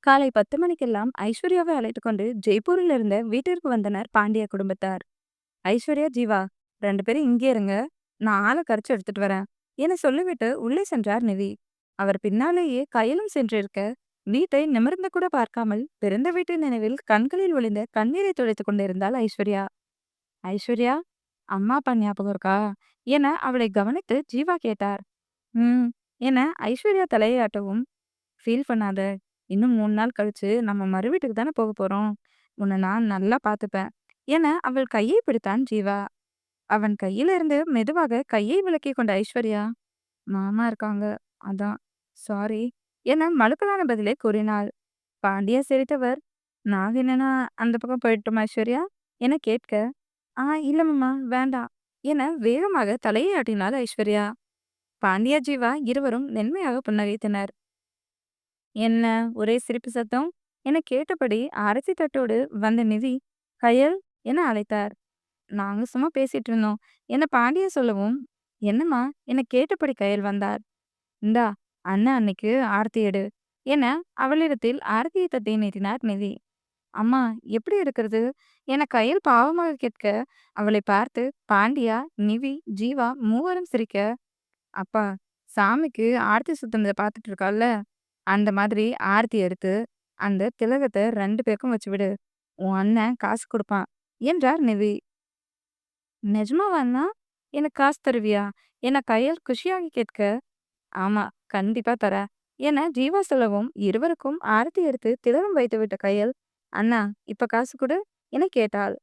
காலை 10 மணிக்கெல்லாம் ஐஸ்வர்யாவை அழைத்துக் கொண்டு ஜெய்ப்பூரில் இருந்த வீட்டிற்கு வந்தனர் பாண்டிய குடும்பத்தார். ஐஸ்வர்யா, ஜீவா 2 பேரும் இங்கே இருங்க. நான் ஆளை கரைச்சு எடுத்துட்டு வரேன் என சொல்லிவிட்டு உள்ளே சென்றார் நிவி. அவர் பின்னாலேயே கையிலும் சென்றிருக்க, வீட்டை நிமிர்ந்து கூட பார்க்காமல் பிறந்த வீட்டின் நினைவில் கண்களில் ஒளிந்த கண்ணீரை துடைத்துக் கொண்டிருந்தாள் ஐஸ்வர்யா. ஐஸ்வர்யா, அம்மா அப்பா ஞாபகம் இருக்கா என அவளை கவனித்து ஜீவா கேட்டார். ம் என ஐஸ்வர்யா தலையாட்டவும், ஃபீல் பண்ணாத. இன்னும் 3 நாள் கழிச்சு நம்ம மறு வீட்டுக்கு தானே போக போறோம். உன்னை நான் நல்லா பார்த்துப்பேன் என அவள் கையை பிடித்தான் ஜீவா. அவன் கையிலிருந்து மெதுவாக கையை விலக்கிக் கொண்ட ஐஸ்வர்யா, மாமா இருக்காங்க. அதான். சாரி என மழுப்பலான பதிலை கூறினாள். பாண்டியா சிரித்தவர், நாங்க என்னன்னா அந்த பக்கம் போயிட்டோமா ஐஸ்வர்யா என கேட்க, இல்ல மாமா வேண்டாம் என வேகமாக தலையை ஆட்டினாள் ஐஸ்வர்யா. பாண்டியா, ஜீவா இருவரும் மென்மையாக புன்னகைத்தனர். என்ன ஒரே சிரிப்பு சத்தம் என கேட்டபடி அரிசி தட்டோடு வந்த நிதி, கயல் என அழைத்தார். நாங்க சும்மா பேசிட்டு இருந்தோம் என பாண்டிய சொல்லவும், என்னம்மா என கேட்டபடி கயல் வந்தார். இந்தா, அண்ணன் அன்னைக்கு ஆர்த்தி எடு என அவளிடத்தில் ஆர்த்தியை தட்டி நீட்டினார் நிதி. அம்மா எப்படி இருக்கிறது என கயல் பாவமாக கேட்க, அவளை பார்த்து பாண்டியா, நிவி, ஜீவா மூவரும் சிரிக்க, அப்பா சாமிக்கு ஆர்த்தி சுத்தனத பார்த்துட்டு இருக்கால்ல, அந்த மாதிரி ஆர்த்தி எடுத்து அந்த திலகத்த 2 பேருக்கும் வச்சு விடு. உன் அண்ணன் காசு குடுப்பான் என்றார் நிவி. நிஜமாவா அண்ணா? எனக்கு காசு தருவியா என கயல் குஷியாகி கேட்க, ஆமா கண்டிப்பா தரேன் என ஜீவா சொல்லவும், இருவருக்கும் ஆரத்தி எடுத்து திலகம் வைத்துவிட்ட கயல், அண்ணா இப்ப காசு கொடு என கேட்டாள்.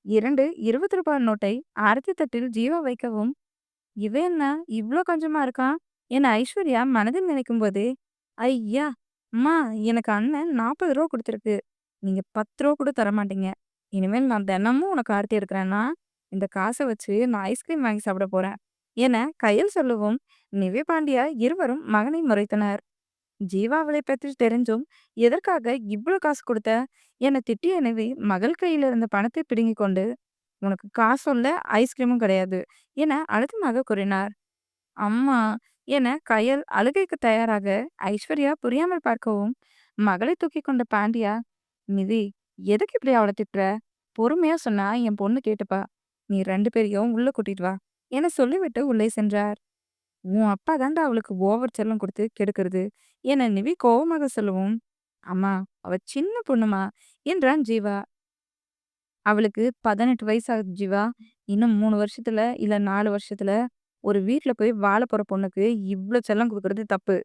2 ₹20 நோட்டை ஆரத்தி தட்டில் ஜீவா வைக்கவும், இவன் என்ன இவ்ளோ கொஞ்சமா இருக்கான் என ஐஸ்வர்யா மனதில் நினைக்கும் போதே, ஐயா அம்மா, எனக்கு அண்ணன் ₹40 கொடுத்துருக்கு. நீங்க ₹10 கூட தரமாட்டீங்க. இனிமேல் நான் தினமும் உனக்கு ஆர்த்தி எடுக்கிறேன்னா, இந்த காசை வச்சு நான் ஐஸ்கிரீம் வாங்கி சாப்பிட போறேன் என கையில் சொல்லவும், நிவி, பாண்டியா இருவரும் மகனை முறைத்தனர். ஜீவா அவளை பற்றி தெரிஞ்சும் எதற்காக இவ்வளவு காசு கொடுத்த என திட்டிய நிவி மகள் கையில் இருந்த பணத்தை பிடுங்கிக் கொண்டு, உனக்கு காசும் இல்ல ஐஸ்கிரீமும் கிடையாது என அழுத்தமாக கூறினார். அம்மா என கயல் அழுகைக்கு தயாராக, ஐஸ்வர்யா புரியாமல் பார்க்கவும், மகளை தூக்கி கொண்ட பாண்டியா, நிதி எதுக்கு இப்படி அவளை திட்டுற? பொறுமையா சொன்னா என் பொண்ணு கேட்டுப்பா. நீ 2 பேரையும் உள்ள கூட்டிட்டு வா என சொல்லிவிட்டு உள்ளே சென்றார். உன் அப்பா தாண்டா அவளுக்கு ஓவர் செல்லம் கொடுத்து கெடுக்கிறது என நிவி கோவமாக சொல்லவும், அம்மா அவ சின்ன பொண்ணுமா என்றான் ஜீவா. அவளுக்கு 18 வயசு ஆகுது ஜீவா. இன்னும் 3 வருஷத்துல இல்ல 4 வருஷத்துல ஒரு வீட்ல போய் வாழ போற பொண்ணுக்கு இவ்ளோ செல்லம் குடுக்குறது தப்பு.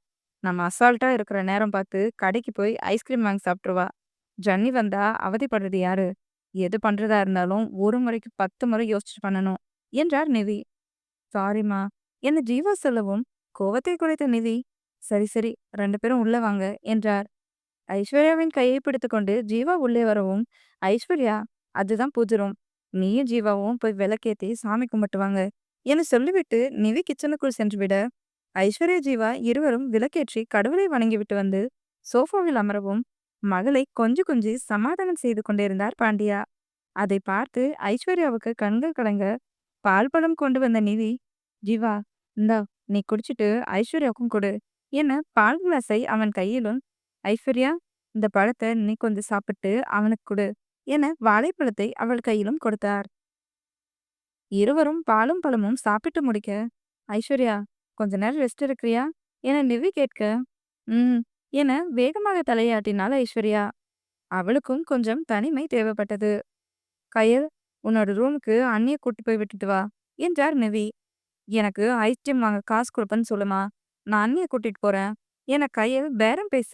நம்ம அசால்ட்டா இருக்கிற நேரம் பார்த்து கடைக்கு போய் ஐஸ்கிரீம் வாங்கி சாப்பிட்டுருவா. ஜன்னி வந்தா அவதிப்படுறது யாரு? எது பண்றதா இருந்தாலும் ஒரு முறைக்கு 10 முறை யோசிச்சு பண்ணணும் என்றார் நிவி. சாரிம்மா என ஜீவா சொல்லவும், கோவத்தை குறைத்த நிவி, சரி சரி 2 பேரும் உள்ள வாங்க என்றார். ஐஸ்வர்யாவின் கையை பிடித்துக்கொண்டு ஜீவா உள்ளே வரவும், ஐஸ்வர்யா அதுதான் பூஜை ரூம். நீயும் ஜீவாவும் போய் விளக்கேத்தி சாமி கும்பிட்டு வாங்க என சொல்லிவிட்டு நிவி கிச்சனுக்குள் சென்று விட, ஐஸ்வர்யா, ஜீவா இருவரும் விளக்கேற்றி கடவுளை வணங்கிவிட்டு வந்து சோஃபாவில் அமரவும், மகளை கொஞ்சி கொஞ்சி சமாதானம் செய்து கொண்டிருந்தார் பாண்டியா. அதை பார்த்து ஐஸ்வர்யாவுக்கு கண்கள் கலங்க, பால் பழம் கொண்டு வந்த நிவி, ஜீவா இந்தா நீ குடிச்சிட்டு ஐஸ்வர்யாவுக்கும் கொடு என பால் கிளாஸை அவன் கையிலும், ஐஸ்வர்யா இந்த பழத்தை நீ கொஞ்சம் சாப்பிட்டு அவனுக்கு கொடு என வாழைப்பழத்தை அவள் கையிலும் கொடுத்தார். இருவரும் பாலும் பழமும் சாப்பிட்டு முடிக்க, ஐஸ்வர்யா கொஞ்ச நேரம் ரெஸ்ட் எடுக்கிறியா என நிவி கேட்க, ம் என வேகமாக தலையாட்டினாள் ஐஸ்வர்யா. அவளுக்கும் கொஞ்சம் தனிமை தேவைப்பட்டது. கயல், உன்னோட ரூமுக்கு அண்ணியை கூட்டி போய் விட்டுட்டு வா என்றார் நிவி. எனக்கு ஐஸ்கிரீம் வாங்க காசு கொடுப்பேன்னு சொல்லுமா, நான் அண்ணியை கூட்டிட்டு போறேன் என கையில் பேரம் பேச,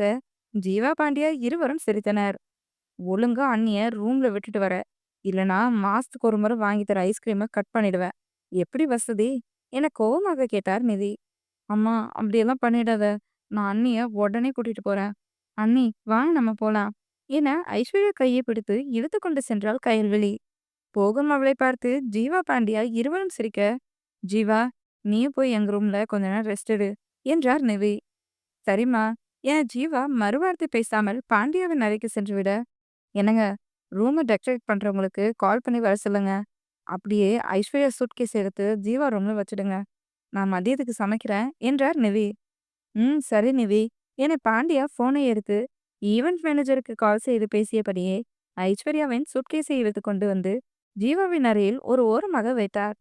ஜீவா, பாண்டியா இருவரும் சிரித்தனர். ஒழுங்கா அண்ணிய ரூம்ல விட்டுட்டு வர, இல்லனா மாசத்துக்கு ஒரு முறை வாங்கி தர ஐஸ்கிரீமை கட் பண்ணிடுவேன். எப்படி வசதி என கோவமாக கேட்டார் நிதி. அம்மா அப்படியெல்லாம் பண்ணிடாத, நான் அண்ணிய உடனே கூட்டிட்டு போறேன். அண்ணி வாங்க நம்ம போலாம் என ஐஸ்வர்யா கையை பிடித்து இழுத்து கொண்டு சென்றாள் கயல்விழி. போகும் அவளை பார்த்து ஜீவா, பாண்டியா இருவரும் சிரிக்க, ஜீவா நீயும் போய் எங்க ரூம்ல கொஞ்ச நேரம் ரெஸ்ட் எடு என்றார் நிவி. சரிம்மா என ஜீவா மறுவார்த்தை பேசாமல் பாண்டியாவின் அறைக்கு சென்று விட, என்னங்க ரூமை டெக்கரேட் பண்றவங்களுக்கு கால் பண்ணி வர சொல்லுங்க. அப்படியே ஐஸ்வர்யா சூட்கேஸ் எடுத்து ஜீவா ரூம்ல வச்சிடுங்க. நான் மதியத்துக்கு சமைக்கிறேன் என்றார் நிவி. ம் சரி நிவி என பாண்டியா போனை எடுத்து ஈவென்ட் மேனேஜருக்கு கால் செய்து பேசியபடியே ஐஸ்வர்யாவின் சூட்கேஸை இழுத்து கொண்டு வந்து ஜீவாவின் அறையில் ஒரு ஓரமாக வைத்தார்.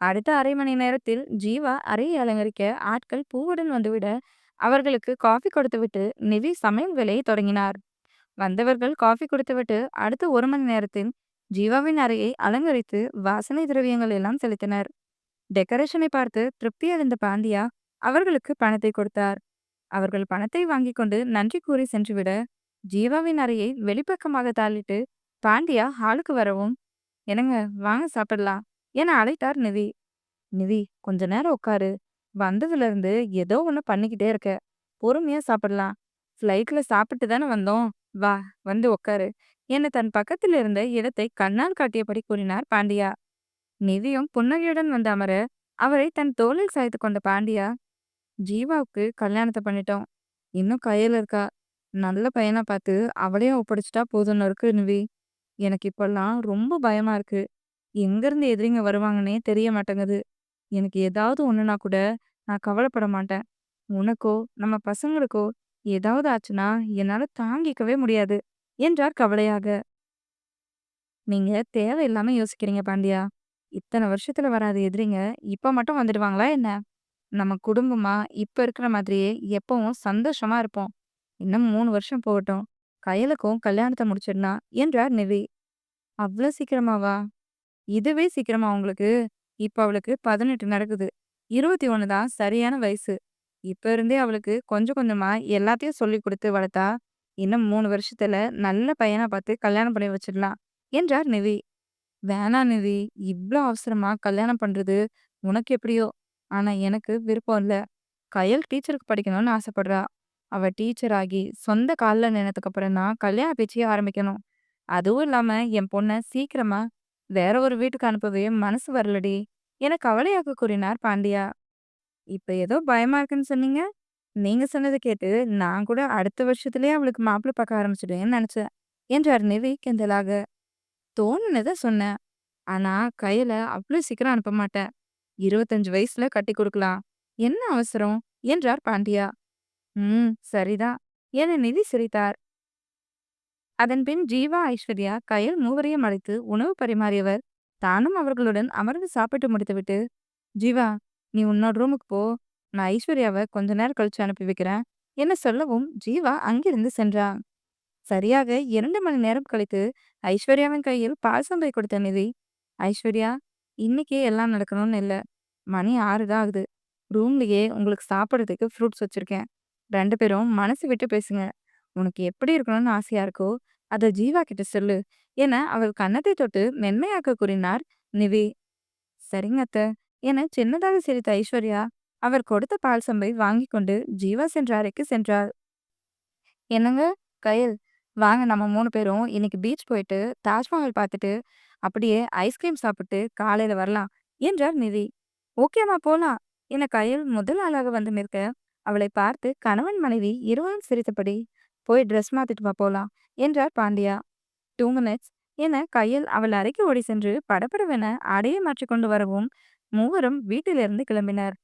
அடுத்த அரை மணி நேரத்தில் ஜீவா அறையை அலங்கரிக்க ஆட்கள் பூவுடன் வந்துவிட அவர்களுக்கு காஃபி கொடுத்துவிட்டு நிவி சமையல் வேலையை தொடங்கினார். வந்தவர்கள் காஃபி குடித்துவிட்டு அடுத்த ஒரு மணி நேரத்தில் ஜீவாவின் அறையை அலங்கரித்து வாசனை திரவியங்கள் எல்லாம் செலுத்தினர். டெக்கரேஷனை பார்த்து திருப்தி அடைந்த பாண்டியா அவர்களுக்கு பணத்தை கொடுத்தார். அவர்கள் பணத்தை வாங்கி கொண்டு நன்றி கூறி சென்றுவிட ஜீவாவின் அறையை வெளிப்பக்கமாக தாளிட்டு பாண்டியா ஹாலுக்கு வரவும், என்னங்க, வாங்க சாப்பிடலாம் என அழைத்தார் நிவி. நிவி, கொஞ்ச நேரம் உட்காரு. வந்ததுல இருந்து ஏதோ ஒண்ணு பண்ணிக்கிட்டே இருக்க. பொறுமையா சாப்பிடலாம். ஃப்ளைட்ல சாப்பிட்டு தானே வந்தோம். வா, வந்து உட்காரு என தன் பக்கத்தில் இருந்த இடத்தை கண்ணால் காட்டியபடி கூறினார் பாண்டியா. நிவியும் புன்னகையுடன் வந்து அமர அவரை தன் தோளில் சாய்த்து கொண்ட பாண்டியா, ஜீவாவுக்கு கல்யாணத்தை பண்ணிட்டோம். இன்னும் கையில இருக்கா. நல்ல பையனா பார்த்து அவளையும் ஒப்படைச்சிட்டா போதும்னு இருக்கு நிவி. எனக்கு இப்பெல்லாம் ரொம்ப பயமா இருக்கு. எங்கேருந்து எதிரிங்க வருவாங்கன்னே தெரிய மாட்டேங்குது. எனக்கு ஏதாவது ஒண்ணுனா கூட நான் கவலைப்பட மாட்டேன். உனக்கோ நம்ம பசங்களுக்கோ ஏதாவது ஆச்சுன்னா என்னால தாங்கிக்கவே முடியாது என்றார் கவலையாக. நீங்க தேவையில்லாம யோசிக்கிறீங்க பாண்டியா. இத்தனை வருஷத்துல வராத எதிரிங்க இப்ப மட்டும் வந்துடுவாங்களா என்ன? நம்ம குடும்பமா இப்ப இருக்கிற மாதிரியே எப்பவும் சந்தோஷமா இருப்போம். இன்னும் 3 வருஷம் போகட்டும். கையலுக்கும் கல்யாணத்தை முடிச்சிடலாம் என்றார் நிவி. அவ்வளோ சீக்கிரமாவா? இதுவே சீக்கிரமா உங்களுக்கு? இப்ப அவளுக்கு 18 நடக்குது. 21 தான் சரியான வயசு. இப்ப இருந்தே அவளுக்கு கொஞ்சம் கொஞ்சமா எல்லாத்தையும் சொல்லிக் கொடுத்து வளர்த்தா, இன்னும் 3 வருஷத்துல நல்ல பையனா பார்த்து கல்யாணம் பண்ணி வச்சிடலாம் என்றார் நிவி. வேணாம் நிவி, இவ்ளோ அவசரமா கல்யாணம் பண்றது உனக்கு எப்படியோ. ஆனா எனக்கு விருப்பம் இல்ல. கயல் டீச்சருக்கு படிக்கணும்னு ஆசைப்படுறா. அவ டீச்சர் ஆகி சொந்த கால்ல நின்னதுக்கு அப்புறம் தான் கல்யாண பேச்சையே ஆரம்பிக்கணும். அதுவும் இல்லாம என் பொண்ண சீக்கிரமா வேற ஒரு வீட்டுக்கு அனுப்பவே மனசு வரலடி என கவலையாக கூறினார் பாண்டியா. இப்ப ஏதோ பயமா இருக்குன்னு சொன்னீங்க. நீங்க சொன்னதை கேட்டு நான் கூட அடுத்த வருஷத்துலயே அவளுக்கு மாப்பிள்ளை பார்க்க ஆரம்பிச்சிடுவேன்னு நினைச்சேன் என்றார் நிவி கிண்டலாக. தோணுனதை சொன்னேன். ஆனா கையில அவ்வளோ சீக்கிரம் அனுப்ப மாட்டேன். 25 வயசுல கட்டி கொடுக்கலாம். என்ன அவசரம் என்றார் பாண்டியா. சரிதான் என நிதி சிரித்தார். அதன்பின் ஜீவா, ஐஸ்வர்யா, கயல் மூவரையும் அழைத்து உணவு பரிமாறியவர் தானும் அவர்களுடன் அமர்ந்து சாப்பிட்டு முடித்துவிட்டு, ஜீவா, நீ உன்னோட ரூமுக்கு போ. நான் ஐஸ்வர்யாவை கொஞ்ச நேரம் கழிச்சு அனுப்பி வைக்கிறேன் என்ன சொல்லவும் ஜீவா அங்கிருந்து சென்றான். சரியாக 2 மணி நேரம் கழித்து ஐஸ்வர்யாவின் கையில் பால் சம்பை கொடுத்த நிதி, ஐஸ்வர்யா, இன்னைக்கே எல்லாம் நடக்கணும்னு இல்லை. மணி 6 தான் ஆகுது. ரூம்லயே உங்களுக்கு சாப்பிட்றதுக்கு ஃப்ரூட்ஸ் வச்சிருக்கேன். 2 பேரும் மனசு விட்டு பேசுங்க. உனக்கு எப்படி இருக்கணும்னு ஆசையா இருக்கோ அதை ஜீவா கிட்ட சொல்லு என அவள் கன்னத்தை தொட்டு மென்மையாக்க கூறினார் நிவி. சரிங்க அத்தை என சின்னதாக சிரித்த ஐஸ்வர்யா அவர் கொடுத்த பால் சம்பை வாங்கி கொண்டு ஜீவா சென்ற அறைக்கு சென்றாள். என்னங்க, கயல், வாங்க நம்ம 3 பேரும் இன்னைக்கு பீச் போயிட்டு தாஜ்மஹால் பார்த்துட்டு அப்படியே ஐஸ்கிரீம் சாப்பிட்டு காலையில வரலாம் என்றார் நிதி. ஓகேம்மா, போலாம் என கயல் முதல் ஆளாக வந்து நிற்க அவளை பார்த்து கணவன் மனைவி இருவரும் சிரித்தபடி, போய் ட்ரெஸ் மாத்திட்டு வா போலாம் என்றார் பாண்டியா. 2 மினிட்ஸ் என கையில் அவள் அறைக்கு ஓடி சென்று படபடவென ஆடையை மாற்றிக்கொண்டு வரவும் மூவரும் வீட்டிலிருந்து கிளம்பினர்.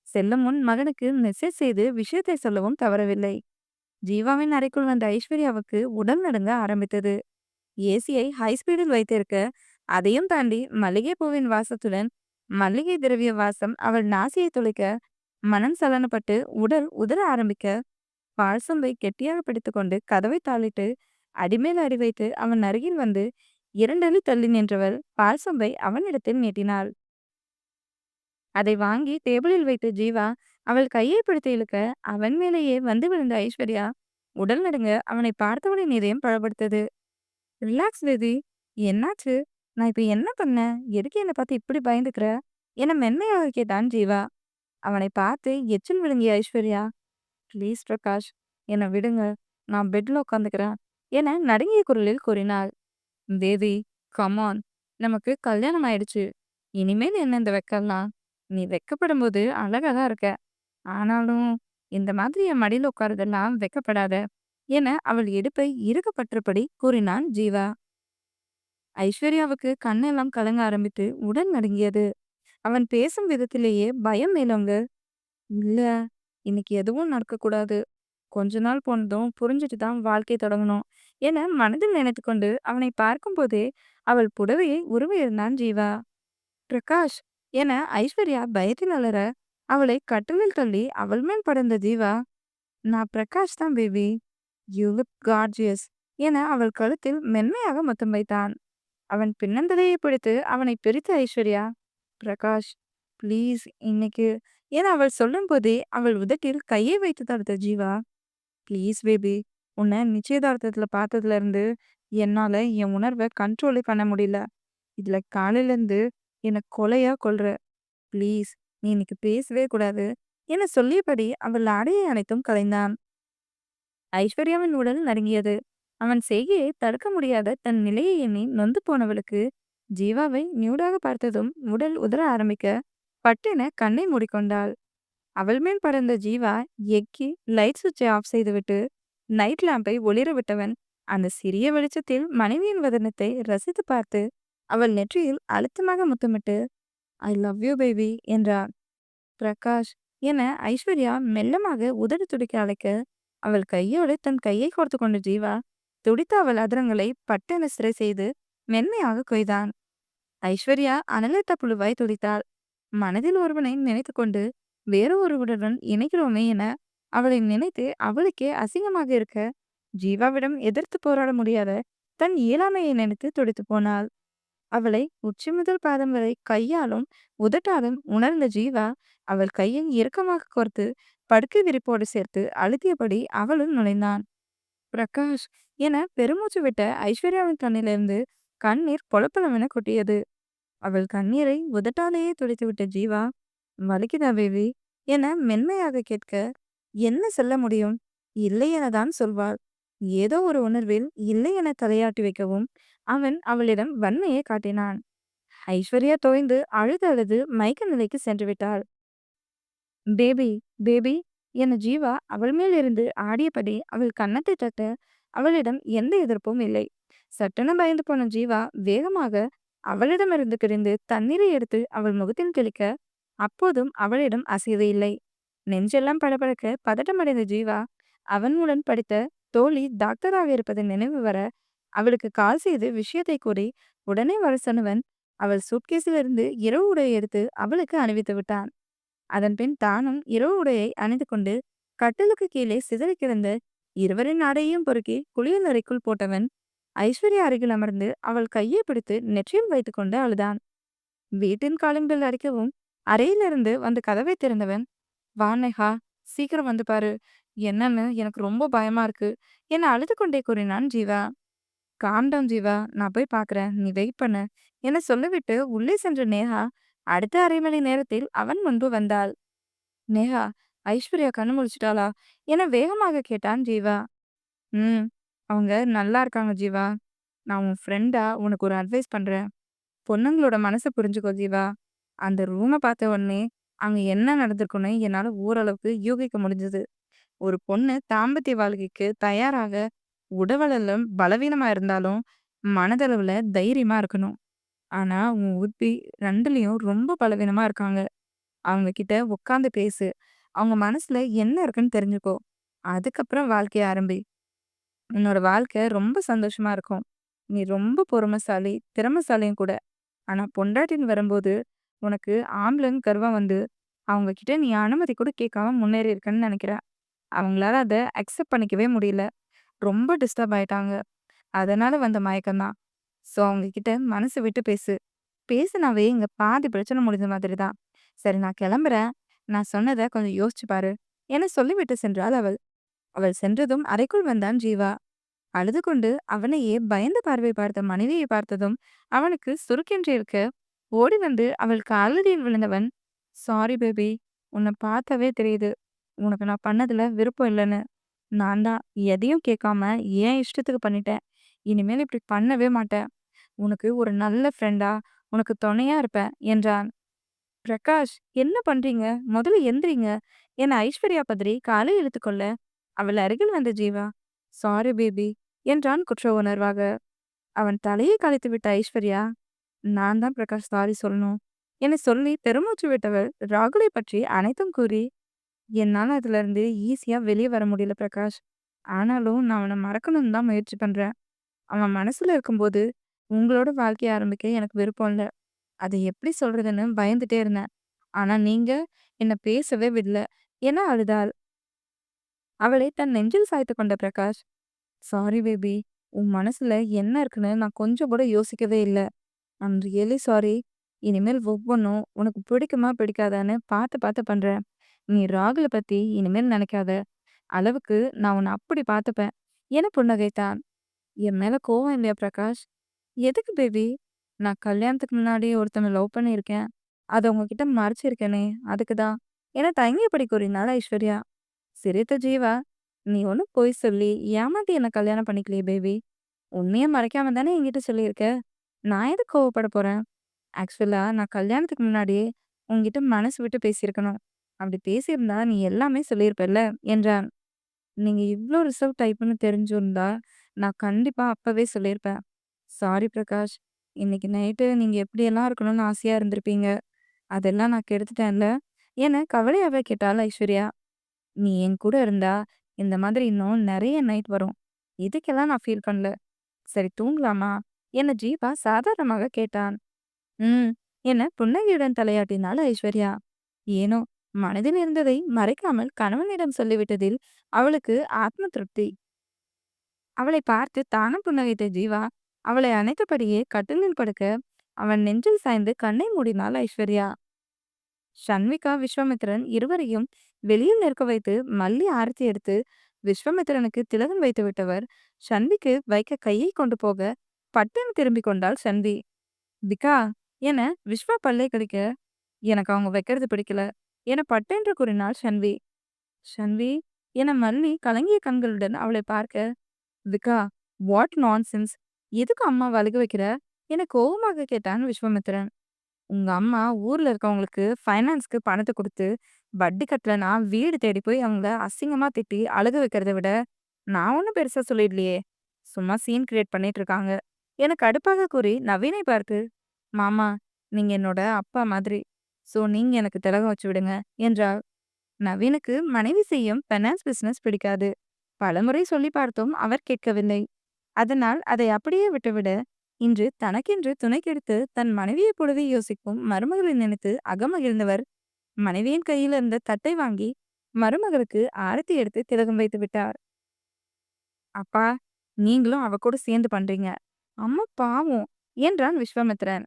செல்லும் முன் மகனுக்கு மெசேஜ் செய்து விஷயத்தை சொல்லவும் தவறவில்லை. ஜீவாவின் அறைக்குள் வந்த ஐஸ்வர்யாவுக்கு உடல் நடுங்க ஆரம்பித்தது. ஏசியை ஹை ஸ்பீடில் வைத்திருக்க அதையும் தாண்டி மல்லிகை பூவின் வாசத்துடன் மல்லிகை திரவிய வாசம் அவள் நாசியை துளைக்க மனம் சலனப்பட்டு உடல் உதற ஆரம்பிக்க பால் சொம்பை கெட்டியாக பிடித்துக்கொண்டு கதவை தாளிட்டு அடிமேல் அடி வைத்து அவன் அருகில் வந்து 2 அடி தள்ளி நின்றவள் பால் சொம்பை அவனிடத்தில் நீட்டினாள். அதை வாங்கி டேபிளில் வைத்த ஜீவா அவள் கையை பிடித்து இழுக்க அவன் மேலேயே வந்து விழுந்த ஐஸ்வர்யா உடல் நடுங்க அவனை பார்த்தவளின் இதயம் பழப்படுத்தது. ரிலாக்ஸ் பேபி, என்னாச்சு? நான் இப்ப என்ன பண்ணேன்? எதுக்கு என்னை பார்த்து இப்படி பயந்துக்கிற என மென்மையாக கேட்டான் ஜீவா. அவனை பார்த்து எச்சில் விழுங்கிய ஐஸ்வர்யா, ப்ளீஸ் பிரகாஷ், என்னை விடுங்க. நான் பெட்ல உட்காந்துக்கிறேன் என நடுங்கிய குரலில் கூறினாள். தேவி, கமான், நமக்கு கல்யாணம் ஆயிடுச்சு. இனிமேல் என்ன இந்த வெக்கலாம்? நீ வெக்கப்படும்போது அழகா தான் இருக்க. ஆனாலும் இந்த மாதிரி என் மடியில உட்காருதெல்லாம் வெக்கப்படாத என அவள் இடுப்பை இறுகப்பற்றபடி கூறினான் ஜீவா. ஐஸ்வர்யாவுக்கு கண்ணெல்லாம் கலங்க ஆரம்பித்து உடல் நடுங்கியது. அவன் பேசும் விதத்திலேயே பயம் மேலோங்க. இல்ல, இன்னைக்கு எதுவும் நடக்கக்கூடாது. கொஞ்ச நாள் போனதும் புரிஞ்சுட்டு தான் வாழ்க்கை தொடங்கணும் என மனதில் நினைத்துக்கொண்டு அவனை பார்க்கும்போதே அவள் புடவையை உருவி இருந்தான் ஜீவா. பிரகாஷ் என ஐஸ்வர்யா பயத்தில் அலற அவளை கட்டிலில் தள்ளி அவள் மேல் படர்ந்த ஜீவா, நான் பிரகாஷ் தான் பேபி. யூ லுக் கார்ஜியஸ் என அவள் கழுத்தில் மென்மையாக முத்தம் வைத்தான். அவன் பின்னந்தலையை பிடித்து அவனை பிரித்த ஐஸ்வர்யா, பிரகாஷ் ப்ளீஸ் இன்னைக்கு என அவள் சொல்லும்போதே அவள் உதட்டில் கையை வைத்து தடுத்த ஜீவா, ப்ளீஸ் பேபி. உன்னை நிச்சயதார்த்தத்துல பார்த்ததுல இருந்து என்னால என் உணர்வை கண்ட்ரோலே பண்ண முடியல. இதுல காலையில இருந்து என்னை கொலையா கொல்ற. ப்ளீஸ் நீ இன்னைக்கு பேசவே கூடாது என சொல்லியபடி அவள் ஆடையை அனைத்தும் கலைந்தான். ஐஸ்வர்யாவின் உடல் நடுங்கியது. அவன் செய்கையை தடுக்க முடியாத தன் நிலையை எண்ணி நொந்து போனவளுக்கு ஜீவாவை நியூடாக பார்த்ததும் உடல் உதற ஆரம்பிக்க பட்டென கண்ணை மூடிக்கொண்டாள். அவள் மேல் படர்ந்த ஜீவா எக்கி லைட் சுவிட்சை ஆஃப் செய்துவிட்டு நைட் லாம்பை ஒளிர விட்டவன் அந்த சிறிய வெளிச்சத்தில் மனைவியின் வதனத்தை ரசித்து பார்த்து அவள் நெற்றியில் அழுத்தமாக முத்தமிட்டு ஐ லவ் யூ பேபி என்றார். பிரகாஷ் என ஐஸ்வர்யா மெல்லமாக உதடு துடிக்க அழைக்க அவள் கையோடு தன் கையை கோர்த்து கொண்ட ஜீவா துடித்த அவள் அதரங்களை பட்டென சிறை செய்து மென்மையாக கொய்தான். ஐஸ்வர்யா அனலட்ட புழுவாய் துடித்தாள். மனதில் ஒருவனை நினைத்து கொண்டு வேறு ஒருவருடன் இணைக்கிறோமே என அவளை நினைத்து அவளுக்கே அசிங்கமாக இருக்க ஜீவாவிடம் எதிர்த்து போராட முடியாத தன் இயலாமையை நினைத்து துடித்து போனாள். அவளை உச்சி முதல் பாதம் வரை கையாலும் உதட்டாலும் உணர்ந்த ஜீவா அவள் கையை இறுக்கமாக கோர்த்து படுக்கை விரிப்போடு சேர்த்து அழுத்தியபடி அவளுள் நுழைந்தான். பிரகாஷ் என பெருமூச்சு விட்ட ஐஸ்வர்யாவின் கண்ணிலிருந்து கண்ணீர் பொலப்பொலவென கொட்டியது. அவள் கண்ணீரை உதட்டாலேயே துடைத்துவிட்ட ஜீவா, வலிக்குதா பேபி என மென்மையாக கேட்க என்ன சொல்ல முடியும்? இல்லை எனதான் சொல்வாள். ஏதோ ஒரு உணர்வில் இல்லை என தலையாட்டி வைக்கவும் அவன் அவளிடம் வன்மையை காட்டினான். ஐஸ்வர்யா தோய்ந்து அழுது அழுது மயக்க நிலைக்கு சென்று விட்டாள். பேபி பேபி என ஜீவா அவள் மேல் இருந்து ஆடியபடி அவள் கன்னத்தை தட்ட அவளிடம் எந்த எதிர்ப்பும் இல்லை. சட்டென பயந்து போன ஜீவா வேகமாக அவளிடமிருந்து கிழிந்து தண்ணீரை எடுத்து அவள் முகத்தில் தெளிக்க அப்போதும் அவளிடம் அசையவே இல்லை. நெஞ்செல்லாம் படபடக்க பதட்டமடைந்த ஜீவா அவனுடன் படித்த தோழி டாக்டராக இருப்பதை நினைவு வர அவளுக்கு கால் செய்து விஷயத்தை கூறி உடனே வர சொன்னவன் அவள் சூட்கேஸிலிருந்து இரவு உடையை எடுத்து அவளுக்கு அணிவித்து விட்டான். அதன் பின் தானும் இரவு உடையை அணிந்து கொண்டு கட்டிலுக்கு கீழே சிதறி கிடந்த இருவரின் ஆடையையும் பொறுக்கி குளியல் அறைக்குள் போட்டவன் ஐஸ்வர்யா அருகில் அமர்ந்து அவள் கையை பிடித்து நெற்றியில் வைத்துக்கொண்டு அழுதான். வீட்டின் காலின்கள் அடிக்கவும் அறையிலிருந்து வந்து கதவை திறந்தவன், வா நேஹா, சீக்கிரம் வந்து பாரு, என்னன்னு எனக்கு ரொம்ப பயமா இருக்கு என அழுது கொண்டே கூறினான் ஜீவா. காம்டவுன் ஜீவா, நான் போய் பாக்குறேன், நீ வெயிட் பண்ணு என சொல்லிவிட்டு உள்ளே சென்ற நேஹா அடுத்த அரை மணி நேரத்தில் அவன் முன்பு வந்தாள். நேஹா, ஐஸ்வர்யா கண்ணு முழிச்சிட்டாளா என வேகமாக கேட்டான் ஜீவா. ம், அவங்க நல்லா இருக்காங்க ஜீவா. நான் உன் ஃப்ரெண்டா உனக்கு ஒரு அட்வைஸ் பண்றேன். பொண்ணுங்களோட மனசை புரிஞ்சுக்கோ ஜீவா. அந்த ரூமை பார்த்த உடனே அங்க என்ன நடந்திருக்குன்னு என்னால ஓரளவுக்கு யூகிக்க முடிஞ்சது. ஒரு பொண்ணு தாம்பத்திய வாழ்க்கைக்கு தயாராக உடவளவிலும் பலவீனமா இருந்தாலும் மனதளவுல தைரியமா இருக்கணும். ஆனா உன் உற்பி ரெண்டுலயும் ரொம்ப பலவீனமா இருக்காங்க. அவங்க கிட்ட உட்காந்து பேசு. அவங்க மனசுல என்ன இருக்குன்னு தெரிஞ்சுக்கோ. அதுக்கப்புறம் வாழ்க்கைய ஆரம்பி. உன்னோட வாழ்க்கை ரொம்ப சந்தோஷமா இருக்கும். நீ ரொம்ப பொறுமைசாலி, திறமைசாலியும் கூட. ஆனா பொண்டாட்டின்னு வரும்போது உனக்கு ஆம்பளைன்னு கர்வம் வந்து அவங்க கிட்ட நீ அனுமதி கூட கேட்காம முன்னேறி இருக்கன்னு நினைக்கிறேன். அவங்களால அதை அக்செப்ட் பண்ணிக்கவே முடியல. ரொம்ப டிஸ்டர்ப் ஆயிட்டாங்க. அதனால வந்த மயக்கம்தான். ஸோ அவங்க கிட்ட மனசு விட்டு பேசு. பேசுனாவே இங்க பாதி பிரச்சனை முடிஞ்ச மாதிரி தான். சரி நான் கிளம்புறேன். நான் சொன்னதை கொஞ்சம் யோசிச்சு பாரு என சொல்லிவிட்டு சென்றாள் அவள். அவள் சென்றதும் அறைக்குள் வந்தான் ஜீவா. அழுது கொண்டு அவனையே பயந்த பார்வை பார்த்த மனைவியை பார்த்ததும் அவனுக்கு சுருக்கென்று இருக்க ஓடி வந்து அவள் காலடியில் விழுந்தவன், சாரி பேபி, உன்னை பார்த்தாவே தெரியுது உனக்கு நான் பண்ணதுல விருப்பம் இல்லைன்னு. நான் தான் எதையும் கேட்காம ஏன் இஷ்டத்துக்கு பண்ணிட்டேன். இனிமேல் இப்படி பண்ணவே மாட்டேன். உனக்கு ஒரு நல்ல ஃப்ரெண்டா உனக்கு துணையா இருப்பேன் என்றான். பிரகாஷ், என்ன பண்றீங்க, முதல்ல எந்திரிங்க என ஐஸ்வர்யா பதறி காலை இழுத்துக்கொள்ள அவள் அருகில் வந்த ஜீவா, சாரி பேபி என்றான் குற்ற உணர்வாக. அவன் தலையை கலைத்து விட்ட ஐஸ்வர்யா, நான் தான் பிரகாஷ் சாரி சொல்லணும் என சொல்லி பெருமூச்சு விட்டவள் ராகுலை பற்றி அனைத்தும் கூறி, என்னால அதுலருந்து ஈஸியா வெளிய வர முடியல பிரகாஷ். ஆனாலும் நான் அவன மறக்கணும்னு தான் முயற்சி பண்றேன். அவன் மனசுல இருக்கும்போது, உங்களோட வாழ்க்கைய ஆரம்பிக்க எனக்கு விருப்பம் இல்ல. அத எப்படி சொல்றதுன்னு பயந்துட்டே இருந்தேன். ஆனா நீங்க என்ன பேசவே விடல. ஏன்னா அழுதாள். அவளை தன் நெஞ்சில் சாய்த்துக் கொண்ட பிரகாஷ், "சாரி பேபி. உன் மனசுல என்ன இருக்குன்னு நான் கொஞ்சம் கூட யோசிக்கவே இல்ல. I'm really sorry. இனிமேல் ஒவ்வொன்னும் உனக்கு பிடிக்குமா பிடிக்காதான்னு பார்த்து பார்த்து பண்றேன். நீ ராகுல பத்தி இனிமேல் நினைக்காத. அளவுக்கு நான் உன்ன அப்படி பார்த்துப்பேன்." என புன்னகைத்தான். என் மேல கோவம் இல்லையா பிரகாஷ்? எதுக்கு பேபி? நான் கல்யாணத்துக்கு முன்னாடி ஒருத்தன லவ் பண்ணியிருக்கேன். அத உங்ககிட்ட மறைச்சிருக்கேனே, அதுக்கு தான். என தயங்கியபடி கூறினாள் ஐஸ்வர்யா. சிரித்த ஜீவா, "நீ ஒண்ணும் பொய் சொல்லி ஏமாத்தி என்ன கல்யாணம் பண்ணிக்கலையே பேபி. உண்மைய மறைக்காம தானே என்கிட்ட சொல்லியிருக்க. நான் எதுக்கு கோவப்பட போறேன்? ஆக்சுவலா நான் கல்யாணத்துக்கு முன்னாடியே உன்கிட்ட மனசு விட்டு பேசியிருக்கணும். அப்படி பேசியிருந்தா நீ எல்லாமே சொல்லியிருப்பல்ல" என்றான். "நீங்க இவ்ளோ ரிசர்வ் டைப்ன்னு தெரிஞ்சிருந்தா, நான் கண்டிப்பா அப்பவே சொல்லியிருப்பேன். சாரி பிரகாஷ். இன்னைக்கு நைட்டு நீங்க எப்படியெல்லாம் இருக்கணும்னு ஆசையா இருந்திருப்பீங்க. அதெல்லாம் நான் கெடுத்துட்டேன்ல?" என கவலையாவே கேட்டாள் ஐஸ்வர்யா. "நீ என் கூட இருந்தா, இந்த மாதிரி இன்னும் நெறைய நைட் வரும். இதுக்கெல்லாம் நான் ஃபீல் பண்ணல. சரி தூங்கலாமா?" என ஜீவா சாதாரணமாக கேட்டான். "ம்" என புன்னகையுடன் தலையாட்டினாள் ஐஸ்வர்யா. ஏனோ மனதில் இருந்ததை மறைக்காமல் கணவனிடம் சொல்லிவிட்டதில் அவளுக்கு ஆத்ம திருப்தி. அவளை பார்த்து தானும் புன்னகைத்த ஜீவா அவளை அணைத்தபடியே கட்டிலில் படுக்க அவன் நெஞ்சில் சாய்ந்து கண்ணை மூடினாள் ஐஸ்வர்யா. ஷண்விகா, விஸ்வாமித்திரன் இருவரையும் வெளியில் நிற்க வைத்து மல்லி ஆரத்தி எடுத்து விஸ்வாமித்திரனுக்கு திலகம் வைத்து விட்டவர் ஷண்விக்கு வைக்க கையை கொண்டு போக பட்டுன்னு திரும்பிக் கொண்டாள் ஷண்வி. "பிகா" என விஸ்வா பல்லை கடிக்க, "எனக்கு அவங்க வைக்கிறது பிடிக்கல" என பட்டென்று கூறினாள் ஷண்வி. "ஷண்வி" என மல்லி கலங்கிய கண்களுடன் அவளை பார்க்க, "விகா, வாட் நான்சென்ஸ். எதுக்கு அம்மாவ அழுக வைக்கிற?" என கோவமாக கேட்டான் விஸ்வாமித்திரன். "உங்க அம்மா ஊர்ல இருக்கவங்களுக்கு ஃபைனான்ஸ்க்கு பணத்த குடுத்து, வட்டி கட்டலனா வீடு தேடி போய் அவங்கள அசிங்கமா திட்டி அழுக வைக்கிறத விட, நான் ஒண்ணும் பெருசா சொல்லிடலையே. சும்மா சீன் கிரியேட் பண்ணிட்டு இருக்காங்க" என கடுப்பாக கூறி நவீனை பார்த்து, "மாமா, நீங்க என்னோட அப்பா மாதிரி. சோ நீங்க எனக்கு திலகம் வச்சு விடுங்க" என்றாள். நவீனுக்கு மனைவி செய்யும் ஃபைனான்ஸ் பிசினஸ் பிடிக்காது. பலமுறை சொல்லி பார்த்தும் அவர் கேட்கவில்லை. அதனால் அதை அப்படியே விட்டுவிட, இன்று தனக்கென்று துணை கெடுத்து தன் மனைவியைப் போலவே யோசிக்கும் மருமகளை நினைத்து அகமகிழ்ந்தவர், மனைவியின் கையில் இருந்த தட்டை வாங்கி மருமகளுக்கு ஆரத்தி எடுத்து திலகம் வைத்து விட்டார். "அப்பா, நீங்களும் அவ கூட சேர்ந்து பண்றீங்க. அம்மா பாவம்" என்றான் விஸ்வாமித்திரன்.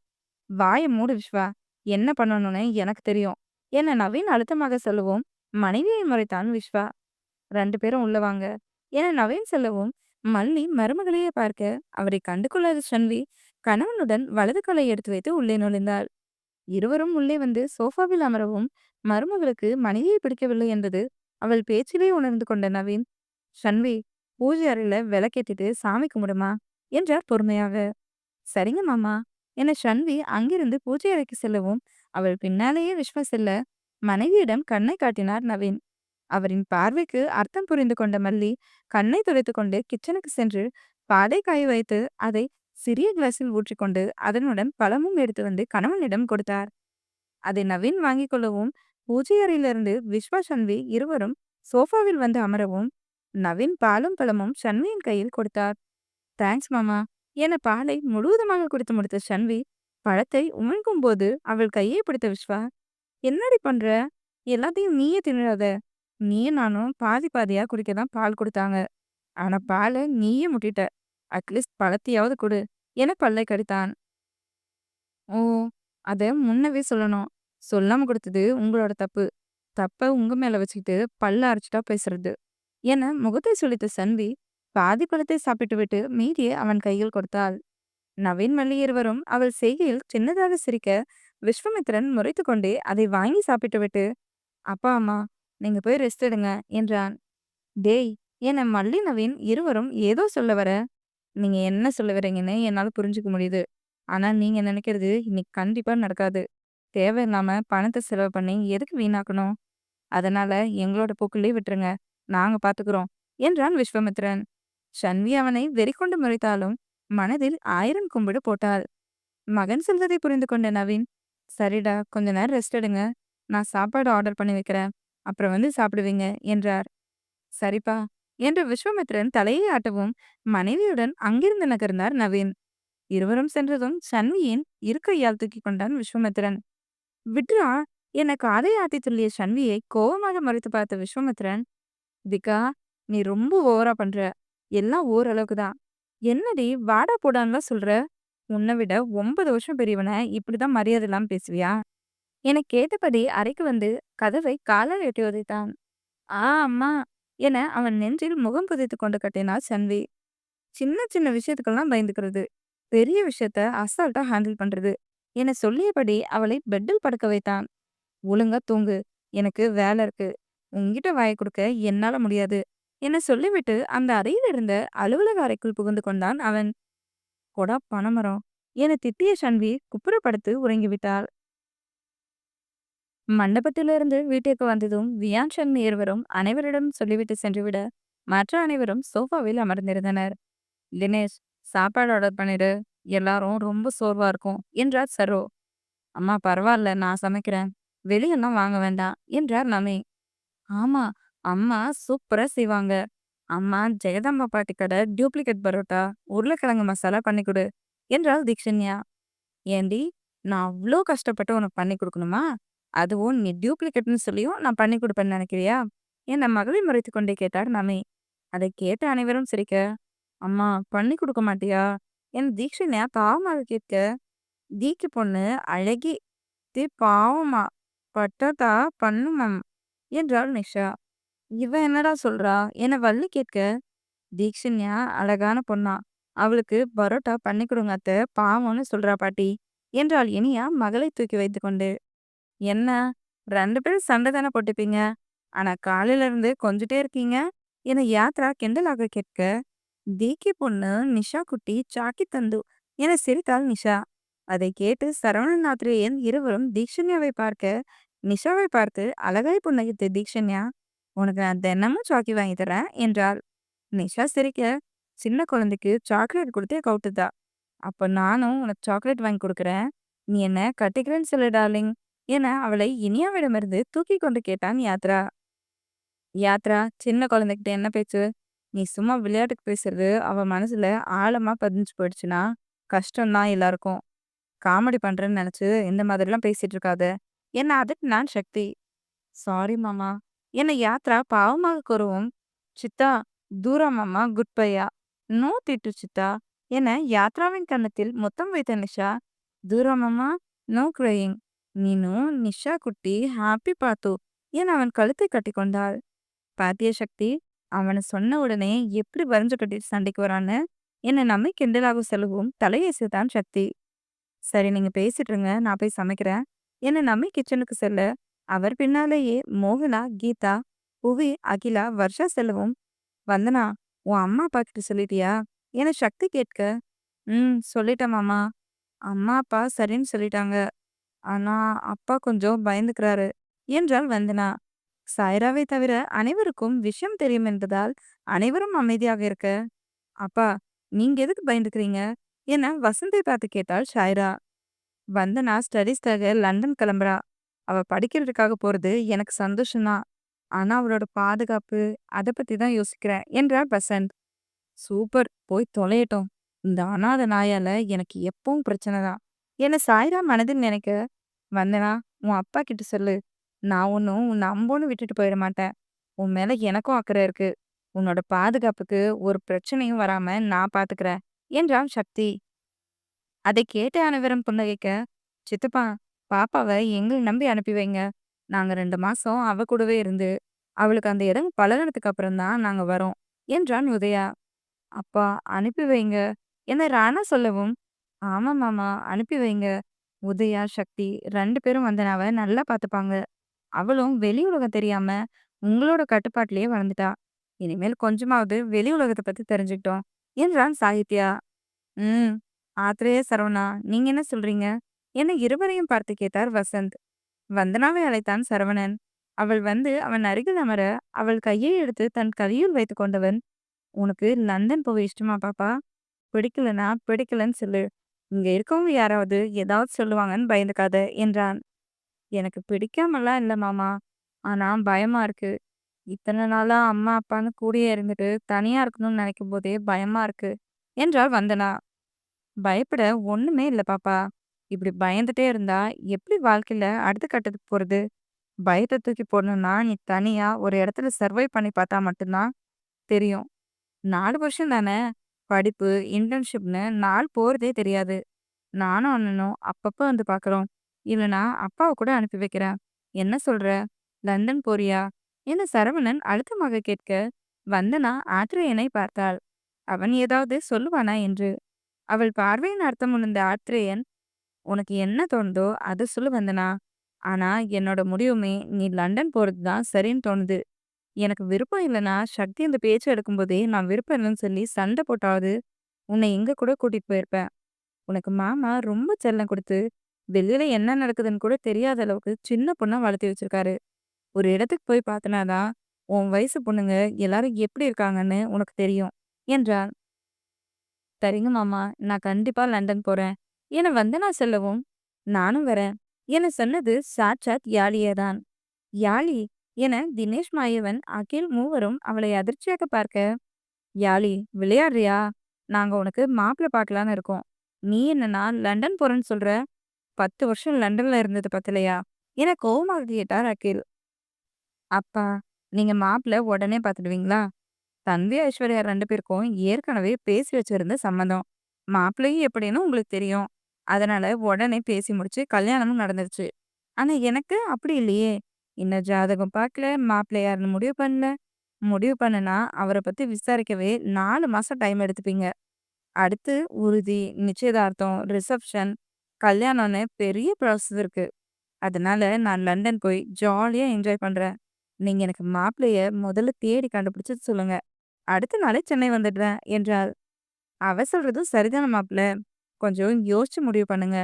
"வாய மூடு விஸ்வா. என்ன பண்ணணும்னு எனக்கு தெரியும்" என நவீன் அழுத்தமாக சொல்லவும், மனைவியை முறைத்தான் விஸ்வா. "2 பேரும் உள்ள வாங்க" என நவீன் சொல்லவும், மல்லி மருமகளையே பார்க்க அவரை கண்டு கொள்ளாத ஷன்வி கணவனுடன் வலது காலை எடுத்து வைத்து உள்ளே நுழைந்தாள். இருவரும் உள்ளே வந்து சோஃபாவில் அமரவும், மருமகளுக்கு மனைவியை பிடிக்கவில்லை என்பது அவள் பேச்சிலே உணர்ந்து கொண்ட நவீன், "ஷன்வி, பூஜை அறையில விளக்கேத்திட்டு சாமி கும்பிடுமா" என்றார் பொறுமையாக. "சரிங்க மாமா" என ஷன்வி அங்கிருந்து பூஜை அறைக்கு செல்லவும், அவள் பின்னாலேயே விஸ்வா செல்ல, மனைவியிடம் கண்ணை காட்டினார் நவீன். அவரின் பார்வைக்கு அர்த்தம் புரிந்து கொண்ட மல்லி கண்ணை துடைத்துக் கொண்டு கிச்சனுக்கு சென்று பாலை காய வைத்து அதை சிறிய கிளாஸில் ஊற்றிக்கொண்டு அதனுடன் பழமும் எடுத்து வந்து கணவனிடம் கொடுத்தார். அதை நவீன் வாங்கிக் கொள்ளவும், பூஜை அறையிலிருந்து விஸ்வா சன்வி இருவரும் சோஃபாவில் வந்து அமரவும், நவீன் பாலும் பழமும் சன்வியின் கையில் கொடுத்தார். "தேங்க்ஸ் மாமா" என பாலை முழுவதுமாக குடித்து முடித்த சன்வி பழத்தை உமிழ்கும் போது அவள் கையை பிடித்த விஸ்வா, "என்னடி பண்ற? எல்லாத்தையும் நீயே தின்னுறாத. நீயும் நானும் பாதி பாதியா குடிக்க தான் பால் குடுத்தாங்க. ஆனா பால நீயே முட்டிட்ட. அட்லீஸ்ட் பழத்தையாவது குடு" என பல்லை கடித்தான். "ஓ! அத முன்னவே சொல்லணும். சொல்லாம குடுத்தது உங்களோட தப்பு. தப்ப உங்க மேல வச்சுக்கிட்டு பல்ல அரைச்சுட்டா பேசுறது" என முகத்தை சுளித்த சன்வி பாதி பழத்தை சாப்பிட்டுவிட்டு மீதியை அவன் கையில் கொடுத்தாள். நவீன், மல்லி இருவரும் அவள் செய்கையில் சின்னதாக சிரிக்க, விஸ்வாமித்திரன் முறைத்துக் கொண்டே அதை வாங்கி சாப்பிட்டுவிட்டு, "அப்பா, அம்மா, நீங்க போய் ரெஸ்ட் எடுங்க" என்றான். "டேய்" என மல்லி, நவீன் இருவரும் ஏதோ சொல்ல வர, "நீங்க என்ன சொல்ல வரீங்கன்னு என்னால புரிஞ்சுக்க முடியுது. ஆனா நீங்க நினைக்கிறது இன்னைக்கு கண்டிப்பா நடக்காது. தேவையில்லாம பணத்த செலவு பண்ணி எதுக்கு வீணாக்கணும்? அதனால எங்களோட போக்குலயே விட்டுருங்க. நாங்க பாத்துக்குறோம்" என்றான் விஸ்வாமித்திரன். ஷன்வி அவனை வெறிகொண்டு முறைத்தாலும் மனதில் 1000 கும்பிடு போட்டாள். மகன் சொல்வதை புரிந்து கொண்ட நவீன், "சரிடா, கொஞ்ச நேரம் ரெஸ்ட் எடுங்க. நான் சாப்பாடு ஆர்டர் பண்ணி வைக்கிறேன்" அப்புறம் வந்து சாப்பிடுவீங்க என்றார். சரிப்பா என்று விஸ்வாமித்திரன் தலையை ஆட்டவும் மனைவியுடன் அங்கிருந்து நகர்ந்தார் நவீன். இருவரும் சென்றதும் சன்வியின் இரு கையால் தூக்கி கொண்டான் விஸ்வாமித்திரன். விட்ரா என காதை ஆத்தி துள்ளிய சன்வியை கோபமாக மறைத்து பார்த்த விஸ்வாமித்திரன், திகா நீ ரொம்ப ஓவரா பண்ற. எல்லாம் ஓரளவுக்கு தான். என்னடி வாடா போடான்லாம் சொல்ற? உன்னை விட 9 வருஷம் பெரியவன இப்படிதான் மரியாதை இல்லாம பேசுவியா? என கேட்டபடி அறைக்கு வந்து கதவை காலால் எட்டி உதைத்தான். அம்மா என அவன் நெஞ்சில் முகம் புதைத்து கொண்டு கட்டினாள் சன்வி. சின்ன சின்ன விஷயத்துக்கெல்லாம் பயந்துக்கிறது. பெரிய விஷயத்த அசால்ட்டா ஹேண்டில் பண்றது என சொல்லியபடி அவளை பெட்டில் படுக்க வைத்தான். ஒழுங்கா தூங்கு. எனக்கு வேலை இருக்கு. உன்கிட்ட வாய கொடுக்க என்னால முடியாது என சொல்லிவிட்டு அந்த அறையில் இருந்த அலுவலக அறைக்குள் புகுந்து கொண்டான் அவன். கொடா பணமரம் என திட்டிய சன்வி குப்புறப்படுத்து உறங்கிவிட்டாள். மண்டபத்திலிருந்து வீட்டிற்கு வந்ததும் வியான் சன் இருவரும் அனைவரிடம் சொல்லிவிட்டு சென்றுவிட மற்ற அனைவரும் சோஃபாவில் அமர்ந்திருந்தனர். தினேஷ், சாப்பாடு ஆர்டர் பண்ணிடு. எல்லாரும் ரொம்ப சோர்வா இருக்கும் என்றார் சரோ. அம்மா பரவாயில்ல, நான் சமைக்கிறேன். வெளியெல்லாம் வாங்க வேண்டாம் என்றார் நமி. ஆமா, அம்மா சூப்பரா செய்வாங்க. அம்மா ஜெகதாம்பா பாட்டி கடை டூப்ளிகேட் பரோட்டா உருளைக்கிழங்கு மசாலா பண்ணி கொடு என்றாள் தீக்ஷன்யா. ஏண்டி, நான் அவ்ளோ கஷ்டப்பட்டு உனக்கு பண்ணி கொடுக்கணுமா? அதுவும் நீ டூப்ளிகேட்னு சொல்லியும் நான் பண்ணி கொடுப்பேன்னு நினைக்கிறியா என் மகளை முறைத்து கொண்டே கேட்டார் நமி. அதை கேட்ட அனைவரும் சிரிக்க, அம்மா பண்ணி கொடுக்க மாட்டியா என் தீக்ஷன்யா பாவமாக கேட்க, தீக்கு பொண்ணு அழகி, தீ பாவமா, பட்டதா பண்ணுமம் என்றாள் நிஷா. இவ என்னடா சொல்றா என வள்ளி கேட்க, தீக்ஷன்யா அழகான பொண்ணா, அவளுக்கு பரோட்டா பண்ணி கொடுங்க அத்தை, பாவம்னு சொல்றா பாட்டி என்றாள் இனியா மகளை தூக்கி வைத்துக்கொண்டு. என்ன, 2 பேரும் சண்டை தானே போட்டுப்பீங்க, ஆனா காலையில இருந்து கொஞ்சிட்டே இருக்கீங்க என யாத்ரா கிண்டலாக கேட்க, தீக்கி பொண்ணு நிஷா குட்டி சாக்கி தந்து என சிரித்தாள் நிஷா. அதை கேட்டு சரவணன் ஆத்திரேயன் இருவரும் தீக்ஷன்யாவை பார்க்க, நிஷாவை பார்த்து அழகாய் புன்னகைத்த தீக்ஷன்யா, உனக்கு நான் தினமும் சாக்கி வாங்கி தரேன் என்றாள். நிஷா சிரிக்க, சின்ன குழந்தைக்கு சாக்லேட் கொடுத்தே கவுட்டுதா. அப்ப நானும் உனக்கு சாக்லேட் வாங்கி கொடுக்குறேன். நீ என்ன கட்டிக்கிறேன்னு சொல்லு டார்லிங் என அவளை இனியாவிடமிருந்து தூக்கி கொண்டு கேட்டான் யாத்ரா. யாத்ரா, சின்ன குழந்தைகிட்ட என்ன பேச்சு? நீ சும்மா விளையாட்டுக்கு பேசுறது அவ மனசுல ஆழமா பதிஞ்சு போயிடுச்சுன்னா கஷ்டம்தான் எல்லாருக்கும். காமெடி பண்றேன்னு நினைச்சு இந்த மாதிரிலாம் பேசிட்டு இருக்காத என்ன அதட்டினான் சக்தி. சாரி மாமா என்ன யாத்ரா பாவமாக கூறவும், சித்தா தூரம் மாமா குட் பையா, நோ திட்டு சித்தா என யாத்ராவின் கன்னத்தில் முத்தம் வைத்த நிஷா, தூரம் மாமா நோ கிரையிங், நீனும் நிஷா குட்டி ஹாப்பி பாத்து என அவன் கழுத்தை கட்டி கொண்டாள். பாத்திய சக்தி, அவனை சொன்ன உடனே எப்படி வரைஞ்சு கட்டிட்டு சண்டைக்கு வரான்னு என்ன நம்பி கிண்டலாக செலவும் தலையசைத்தான் சக்தி. சரி நீங்க பேசிட்டு இருங்க, நான் போய் சமைக்கிறேன் என்ன நம்பி கிச்சனுக்கு செல்ல, அவர் பின்னாலேயே மோகனா, கீதா, புவி, அகிலா, வர்ஷா செல்லவும், வந்தனா உன் அம்மா அப்பா கிட்ட சொல்லிட்டியா என சக்தி கேட்க, சொல்லிட்டேன் மாமா. அம்மா அப்பா சரின்னு சொல்லிட்டாங்க. ஆனா அப்பா கொஞ்சம் பயந்துக்கிறாரு என்றாள் வந்தனா. சாய்ராவை தவிர அனைவருக்கும் விஷயம் தெரியும் என்பதால் அனைவரும் அமைதியாக இருக்க, அப்பா நீங்க எதுக்கு பயந்துக்கிறீங்க என வசந்தை பார்த்து கேட்டாள் ஷாய்ரா. வந்தனா ஸ்டடீஸ்க்காக லண்டன் கிளம்புறா. அவ படிக்கிறதுக்காக போறது எனக்கு சந்தோஷம்தான். ஆனா அவளோட பாதுகாப்பு, அதை பத்தி தான் யோசிக்கிறேன் என்றார் பசந்த். சூப்பர், போய் தொலையட்டும். இந்த அனாத நாயால எனக்கு எப்பவும் பிரச்சனை தான் என சாய்ரா மனதில் நினைக்க, வந்தனா உன் அப்பா கிட்ட சொல்லு, நான் ஒன்னும் உன்னை அம்போன்னு விட்டுட்டு போயிட மாட்டேன். உன் மேல எனக்கும் அக்கறை இருக்கு. உன்னோட பாதுகாப்புக்கு ஒரு பிரச்சனையும் வராம நான் பாத்துக்கிறேன் என்றான் சக்தி. அதை கேட்ட அனைவரும் புன்னகைக்க, சித்தப்பா பாப்பாவை எங்களை நம்பி அனுப்பி வைங்க. நாங்க 2 மாசம் அவ கூடவே இருந்து அவளுக்கு அந்த இடம் பழகுனதுக்கு அப்புறம் தான் நாங்க வரோம் என்றான் உதயா. அப்பா அனுப்பி வைங்க என ராணா சொல்லவும், ஆமா மாமா அனுப்பி வைங்க. உதயா, சக்தி 2 பேரும் வந்தனாவ நல்லா பார்த்துப்பாங்க. அவளும் வெளி உலகம் தெரியாம உங்களோட கட்டுப்பாட்டிலேயே வளர்ந்துட்டா. இனிமேல் கொஞ்சமாவது வெளி உலகத்தை பத்தி தெரிஞ்சுக்கிட்டோம் என்றான் சாகித்யா. ம் ஆத்திரேய சரவணா, நீங்க என்ன சொல்றீங்க என இருவரையும் பார்த்து கேட்டார் வசந்த். வந்தனாவை அழைத்தான் சரவணன். அவள் வந்து அவன் அருகில் அமர அவள் கையை எடுத்து தன் கையில் வைத்து கொண்டவன், உனக்கு லண்டன் போக இஷ்டமா பாப்பா? பிடிக்கலனா பிடிக்கலன்னு சொல்லு. இங்க இருக்கவங்க யாராவது ஏதாவது சொல்லுவாங்கன்னு பயந்துக்காத என்றான். எனக்கு பிடிக்காமலாம் இல்ல மாமா. ஆனா பயமா இருக்கு. இத்தன நாளா அம்மா, அப்பான்னு கூடயே இருந்துட்டு, தனியா இருக்கணும்னு நெனைக்கும்போதே பயமா இருக்கு" என்றாள் வந்தனா. "பயப்பட ஒண்ணுமே இல்ல பாப்பா. இப்படி பயந்துட்டே இருந்தா எப்படி வாழ்க்கையில அடுத்த கட்டத்துக்கு போறது? பயத்த தூக்கி போடணும்னா, நீ தனியா ஒரு இடத்துல சர்வை பண்ணி பார்த்தா மட்டும் தான் தெரியும். 4 வருஷம் தானே. படிப்பு, இன்டர்ன்ஷிப்னு நாள் போறதே தெரியாது. நானும் அண்ணனும் அப்பப்ப வந்து பார்க்குறோம். இல்லனா அப்பாவ கூட அனுப்பி வைக்கிறேன். என்ன சொல்ற? லண்டன் போறியா?" என சரவணன் அழுத்தமாக கேட்க, வந்தனா ஆத்ரேயனை பார்த்தாள். அவன் ஏதாவது சொல்லுவானா என்று. அவள் பார்வையின் அர்த்தம் உணர்ந்த ஆத்ரேயன், "உனக்கு என்ன தோணுதோ அத சொல்லு வந்தனா. ஆனா என்னோட முடிவுமே நீ லண்டன் போறது தான் சரின்னு தோணுது. எனக்கு விருப்பம் இல்லன்னா, சக்தி இந்த பேச்ச எடுக்கும்போதே நான் விருப்பம் இல்லன்னு சொல்லி சண்டை போட்டாவது, உன்னை எங்க கூட கூட்டிட்டு போயிருப்பேன். உனக்கு மாமா ரொம்ப செல்லம் குடுத்து, வெளியில என்ன நடக்குதுன்னு கூட தெரியாத அளவுக்கு சின்ன பொண்ணா வளர்த்தி வச்சிருக்காரு. ஒரு இடத்துக்கு போய் பார்த்தனா தான், உன் வயசு பொண்ணுங்க எல்லாரும் எப்படி இருக்காங்கன்னு உனக்கு தெரியும்" என்றான். "சரிங்க மாமா, நான் கண்டிப்பா லண்டன் போறேன்" என வந்தனா சொல்லவும், "நானும் வரேன்" என சொன்னது சாட்சாத் யாழியே தான். "யாழி" என தினேஷ், மாயவன், அகில் மூவரும் அவளை அதிர்ச்சியாக பார்க்க, "யாழி விளையாடுறியா? நாங்க உனக்கு மாப்பிள்ளை பார்க்கலான்னு இருக்கோம். நீ என்னன்னா லண்டன் போறேன்னு சொல்ற? 10 வருஷம் லண்டன்ல இருந்தது பத்தலையா?" என கோவமாக கேட்டார் அகில். "அப்பா, நீங்க மாப்பிள்ளை உடனே பார்த்துடுவீங்களா? தம்பி ஐஸ்வர்யா 2 பேருக்கும் ஏற்கனவே பேசி வச்சிருந்த சம்மந்தம். மாப்பிள்ளையும் எப்படின்னு உங்களுக்கு தெரியும். அதனால உடனே பேசி முடிச்சு கல்யாணமும் நடந்துருச்சு. ஆனா எனக்கு அப்படி இல்லையே. இன்னும் ஜாதகம் பார்க்கல, மாப்பிள்ளை யாருன்னு முடிவு பண்ணல. முடிவு பண்ணுனா அவர பத்தி விசாரிக்கவே 4 மாசம் டைம் எடுத்துப்பீங்க. அடுத்து உறுதி, நிச்சயதார்த்தம், ரிசப்ஷன், கல்யாணம்னு பெரிய ப்ராசஸ் இருக்கு. அதனால நான் லண்டன் போய் ஜாலியா என்ஜாய் பண்றேன். நீங்க எனக்கு மாப்பிள்ளைய முதல்ல தேடி கண்டுபிடிச்சு சொல்லுங்க. அடுத்த நாளே சென்னை வந்துடுறேன்" என்றாள். "அவ சொல்றதும் சரிதான மாப்ள. கொஞ்சம் யோசிச்சு முடிவு பண்ணுங்க.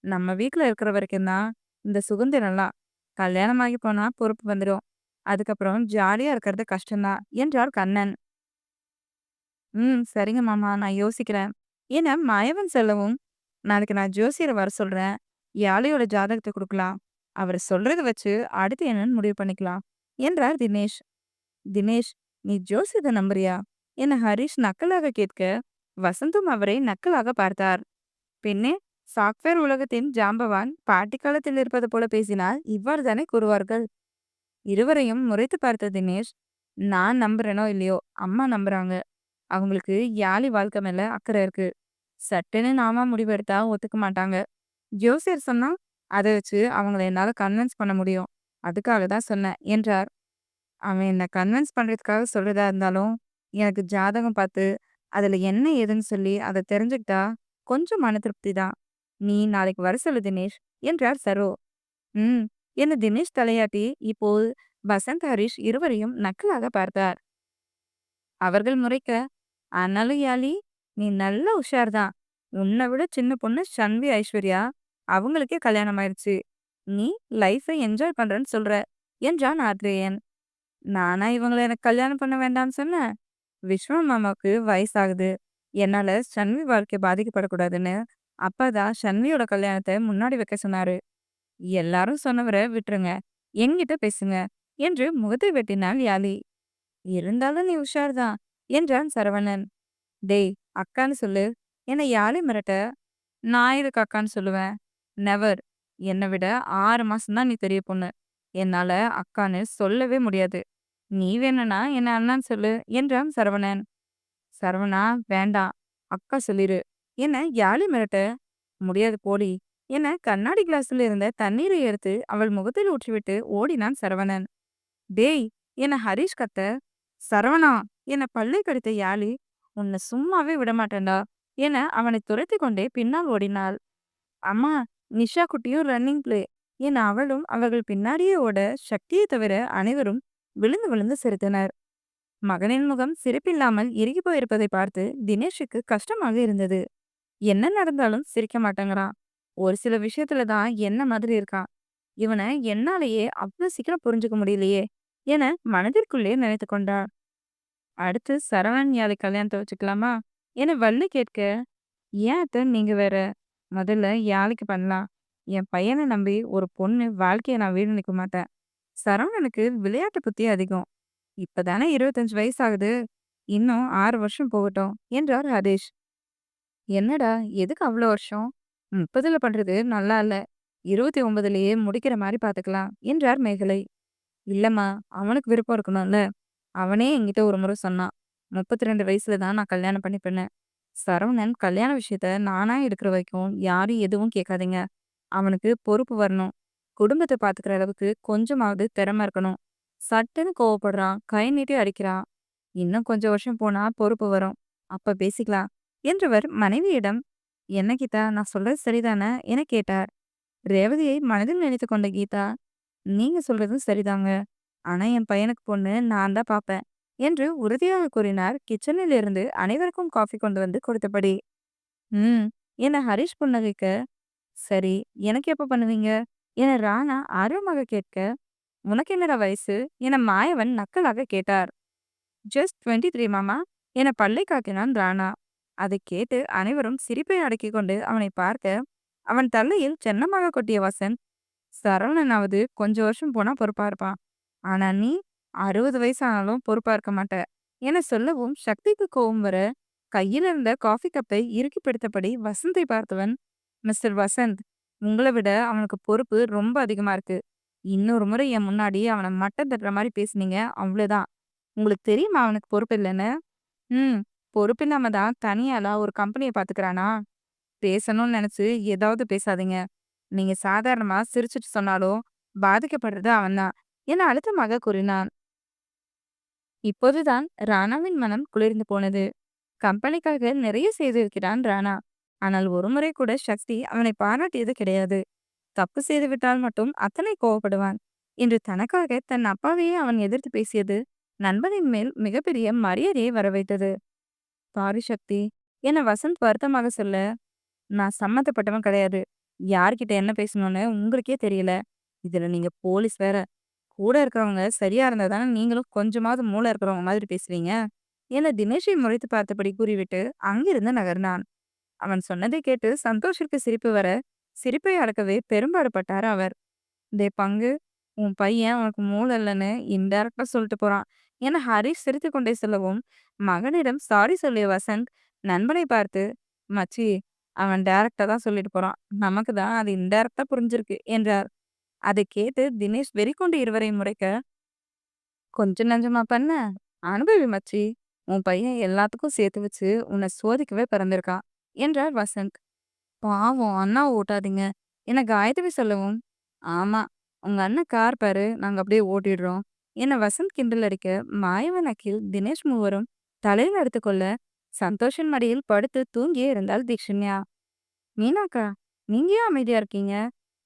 நம்ம வீட்ல இருக்கிற வரைக்கும் தான் இந்த சுதந்திரம்லாம். கல்யாணம் ஆகி போனா பொறுப்பு வந்துரும். அதுக்கப்புறம் ஜாலியா இருக்கிறது கஷ்டம் தான்" என்றார் கண்ணன். சரிங்க மாமா, நான் யோசிக்கிறேன்" என மாயவன் சொல்லவும், "நாளைக்கு நான் ஜோசியர வர சொல்றேன். யாழியோட ஜாதகத்த குடுக்கலாம். அவரு சொல்றத வச்சு அடுத்து என்னன்னு முடிவு பண்ணிக்கலாம்" என்றார் தினேஷ். "தினேஷ், நீ ஜோசியத்தை நம்புறியா?" என ஹரிஷ் நக்கலாக கேட்க, வசந்தும் அவரை நக்கலாக பார்த்தார். "பின்னே, சாஃப்ட்வேர் உலகத்தின் ஜாம்பவான் பாட்டி காலத்தில் இருப்பது போல பேசினால் இவ்வாறு தானே கூறுவார்கள்." இருவரையும் முறைத்து பார்த்த தினேஷ், "நான் நம்புறேனோ இல்லையோ, அம்மா நம்புறாங்க. அவங்களுக்கு யாழி வாழ்க்கை மேல அக்கறை இருக்கு. சட்டுன்னு நாம முடிவெடுத்தா ஒத்துக்க மாட்டாங்க. ஜோசியர் சொன்னா அத வச்சு அவங்கள என்னால கன்வின்ஸ் பண்ண முடியும். அதுக்காக தான் சொன்னேன்" என்றார். "அவன் என்ன கன்வின்ஸ் பண்றதுக்காக சொல்றதா இருந்தாலும், எனக்கு ஜாதகம் பார்த்து, அதுல என்ன ஏதுன்னு சொல்லி அத தெரிஞ்சுக்கிட்டா கொஞ்சம் மன திருப்தி தான். நீ நாளைக்கு வர சொல்லு தினேஷ்" என்றார் சரோ. "ம்" என்று தினேஷ் தலையாட்டி இப்போது வசந்த், ஹரிஷ் இருவரையும் நக்கலாக பார்த்தார். அவர்கள் முறைக்க, "ஆனாலும் யாழி, நீ நல்ல உஷார் தான். உன்னை விட சின்ன பொண்ணு ஷன்வி ஐஸ்வர்யா. அவங்களுக்கே கல்யாணம் ஆயிருச்சு. நீ லைஃபை என்ஜாய் பண்றேன்னு சொல்ற" என்றான் ஆத்ரேயன். "நானா இவங்கள எனக்கு கல்யாணம் பண்ண வேண்டாம்னு சொன்னேன்? விஸ்வா மாமாவுக்கு வயசாகுது. என்னால ஷன்வி வாழ்க்கை பாதிக்கப்படக்கூடாதுன்னு அப்பா தான் ஷன்வியோட கல்யாணத்த முன்னாடி வைக்க சொன்னாரு. எல்லாரும் சொன்னவர விட்டுருங்க. என்கிட்ட பேசுங்க" என்று முகத்தை வெட்டினாள் யாழி. "இருந்தாலும் நீ உஷார் தான்" என்றான் சரவணன். "டேய், அக்கான்னு சொல்லு" என யாழி மிரட்ட, "நான் எதுக்கு அக்கான்னு சொல்லுவேன்? நெவர். என்னை விட 6 மாசம் தான் நீ பெரிய பொண்ணு. என்னால அக்கான்னு சொல்லவே முடியாது. நீ வேணும்னா என்ன அண்ணான்னு சொல்லு" என்றான் சரவணன். "சரவணா, வேண்டாம். அக்கா சொல்லிரு" என யாழி மிரட்ட, "முடியாது போடி" என கண்ணாடி கிளாஸில் இருந்த தண்ணீரை எடுத்து அவள் முகத்தில் ஊற்றிவிட்டு ஓடினான் சரவணன். "டேய்" என ஹரிஷ் கத்த, "சரவணா" என பல்லை கடித்த யாழி, "உன்னை சும்மாவே விடமாட்டேன்டா" என அவனை துரத்தி கொண்டே பின்னால் ஓடினாள். "அம்மா, நிஷா குட்டியும் ரன்னிங் பிளே" என அவளும் அவர்கள் பின்னாடியே ஓட, சக்தியை தவிர அனைவரும் விழுந்து விழுந்து சிரித்தனர். மகனின் முகம் சிரிப்பில்லாமல் இறுகி போயிருப்பதை பார்த்து தினேஷுக்கு கஷ்டமாக இருந்தது. என்ன நடந்தாலும் சிரிக்க மாட்டேங்கிறான். ஒரு சில விஷயத்துல தான் என்ன மாதிரி இருக்கான். இவனை என்னாலேயே அவ்வளவு சீக்கிரம் புரிஞ்சுக்க முடியலையே என மனதிற்குள்ளே நினைத்து கொண்டார். அடுத்து சரவணன் யாழை கல்யாணத்தை வச்சுக்கலாமா என வள்ளி கேட்க, "ஏன் அத்தை நீங்க வேற? முதல்ல யாழைக்கு பண்ணலாம். என் பையனை நம்பி ஒரு பொண்ணு வாழ்க்கையை நான் வீடு நிற்க மாட்டேன். சரவணனுக்கு விளையாட்டு புத்தி அதிகம். இப்பதானே 25 வயசு ஆகுது. இன்னும் 6 வருஷம் போகட்டும் என்றார் ஹரிஷ். என்னடா எதுக்கு அவ்வளோ வருஷம்? 30ல பண்றது நல்லா இல்ல. 29லயே முடிக்கிற மாரி பாத்துக்கலாம் என்றார் மேகலை. இல்லம்மா, அவனுக்கு விருப்பம் இருக்கணும்ல. அவனே என்கிட்ட ஒரு முறை சொன்னான். 32 வயசுல தான் நான் கல்யாணம் பண்ணிப்பேன்னு. சரவணன் கல்யாண விஷயத்த நானா எடுக்கிற வரைக்கும் யாரும் எதுவும் கேட்காதீங்க. அவனுக்கு பொறுப்பு வரணும். குடும்பத்த பாத்துக்கிற அளவுக்கு கொஞ்சமாவது திறமை இருக்கணும். சட்டுன்னு கோவப்படுறான். கை நீட்டி அடிக்கிறான். இன்னும் கொஞ்சம் வருஷம் போனா பொறுப்பு வரும். அப்ப பேசிக்கலாம் என்றவர் மனைவியிடம், என்ன கீதா, நான் சொல்றது சரிதானே என கேட்டார். ரேவதியை மனதில் நினைத்துக் கொண்ட கீதா, நீங்க சொல்றதும் சரிதாங்க. ஆனா என் பையனுக்கு பொண்ணு நான் தான் பாப்பேன் என்று உறுதியாக கூறினார். கிச்சனில் இருந்து அனைவருக்கும் காஃபி கொண்டு வந்து கொடுத்தபடி. ம் என ஹரிஷ் புன்னகைக்க, சரி, எனக்கு எப்ப பண்ணுவீங்க என ராணா ஆர்வமாக கேட்க, உனக்கு என்னடா வயசு என மாயவன் நக்கலாக கேட்டார். ஜஸ்ட் 23 மாமா என பல்லை காட்டினான் ராணா. அதைக் கேட்டு அனைவரும் சிரிப்பை அடக்கிக் கொண்டு அவனை பார்க்க, அவன் தலையில் சென்னமாக கொட்டிய வசந்த், சரவணனாவது கொஞ்சம் வருஷம் போனா பொறுப்பா இருப்பான். ஆனா நீ 60 வயசானாலும் பொறுப்பா இருக்க மாட்ட என சொல்லவும் சக்திக்கு கோபம் வர, கையில் இருந்த காஃபி கப்பை இறுக்கி பிடித்தபடி வசந்தை பார்த்தவன், மிஸ்டர் வசந்த், உங்களை விட அவனுக்கு பொறுப்பு ரொம்ப அதிகமா இருக்கு. இன்னொரு முறை என் முன்னாடி அவனை மட்டம் தட்டுற மாதிரி பேசுனீங்க, அவ்வளவுதான். உங்களுக்கு தெரியுமா அவனுக்கு பொறுப்பு இல்லைன்னு? ம். பொறுப்பில்லாம தான் தனியாளா ஒரு கம்பெனிய பாத்துக்கிறானா? பேசணும்னு நெனச்சு ஏதாவது பேசாதீங்க. நீங்க சாதாரணமா சிரிச்சுட்டு சொன்னாலும், பாதிக்கப்படுறது அவன்தான் என அழுத்தமாக கூறினான். இப்போதுதான் ராணாவின் மனம் குளிர்ந்து போனது. கம்பெனிக்காக நிறைய செய்திருக்கிறான் ராணா. ஆனால் ஒருமுறை கூட சக்தி அவனை பாராட்டியது கிடையாது. தப்பு செய்துவிட்டால் மட்டும் அத்தனை கோவப்படுவான். இன்று தனக்காக தன் அப்பாவையே அவன் எதிர்த்து பேசியது நண்பனின் மேல் மிகப்பெரிய மரியாதையை வரவைத்தது. சாரி சக்தி என வசந்த் வருத்தமாக சொல்ல, நான் சம்மந்தப்பட்டவன் கிடையாது. யார்கிட்ட என்ன பேசணும்னு உங்களுக்கே தெரியல. இதுல நீங்க போலீஸ் வேற. கூட இருக்கிறவங்க சரியா இருந்தா தானே நீங்களும் கொஞ்சமாவது மூளை இருக்கிறவங்க மாதிரி பேசுவீங்க என தினேஷை முறைத்து பார்த்தபடி கூறிவிட்டு அங்கிருந்து நகர்ந்தான். அவன் சொன்னதை கேட்டு சந்தோஷிற்கு சிரிப்பு வர, சிரிப்பை அடக்கவே பெரும்பாடுபட்டார் அவர். டே பங்கு, உன் பையன் உனக்கு மூளை இல்லைன்னு இன்டைரக்டா சொல்லிட்டு போறான் என ஹரிஷ் சிரித்து கொண்டே சொல்லவும், மகனிடம் சாரி சொல்லிய வசந்த் நண்பனை பார்த்து, மச்சி, அவன் டைரக்டா தான் சொல்லிட்டு போறான். நமக்கு தான் அது இன்டைரக்டா புரிஞ்சிருக்கு என்றார். அதை கேட்டு தினேஷ் வெறிகொண்டு இருவரை முறைக்க, கொஞ்சம் நஞ்சமா பண்ண, அனுபவி மச்சி, உன் பையன் எல்லாத்துக்கும் சேர்த்து வச்சு உன்னை சோதிக்கவே பிறந்திருக்கான் என்றார் வசந்த். பாவம் அண்ணாவை ஓட்டாதீங்க என காயத்ரி சொல்லவும், ஆமா, உங்க அண்ணன் கார் பாரு, நாங்க அப்படியே ஓட்டிடுறோம் என வசந்த் கிண்டல் அடிக்க, மாயவன், அகில், தினேஷ் மூவரும் தலையில் எடுத்துக்கொள்ள, சந்தோஷின் மடியில் படுத்து தூங்கியே இருந்தாள் தீக்ஷண்யா. மீனாக்கா, நீங்க ஏன் அமைதியா இருக்கீங்க?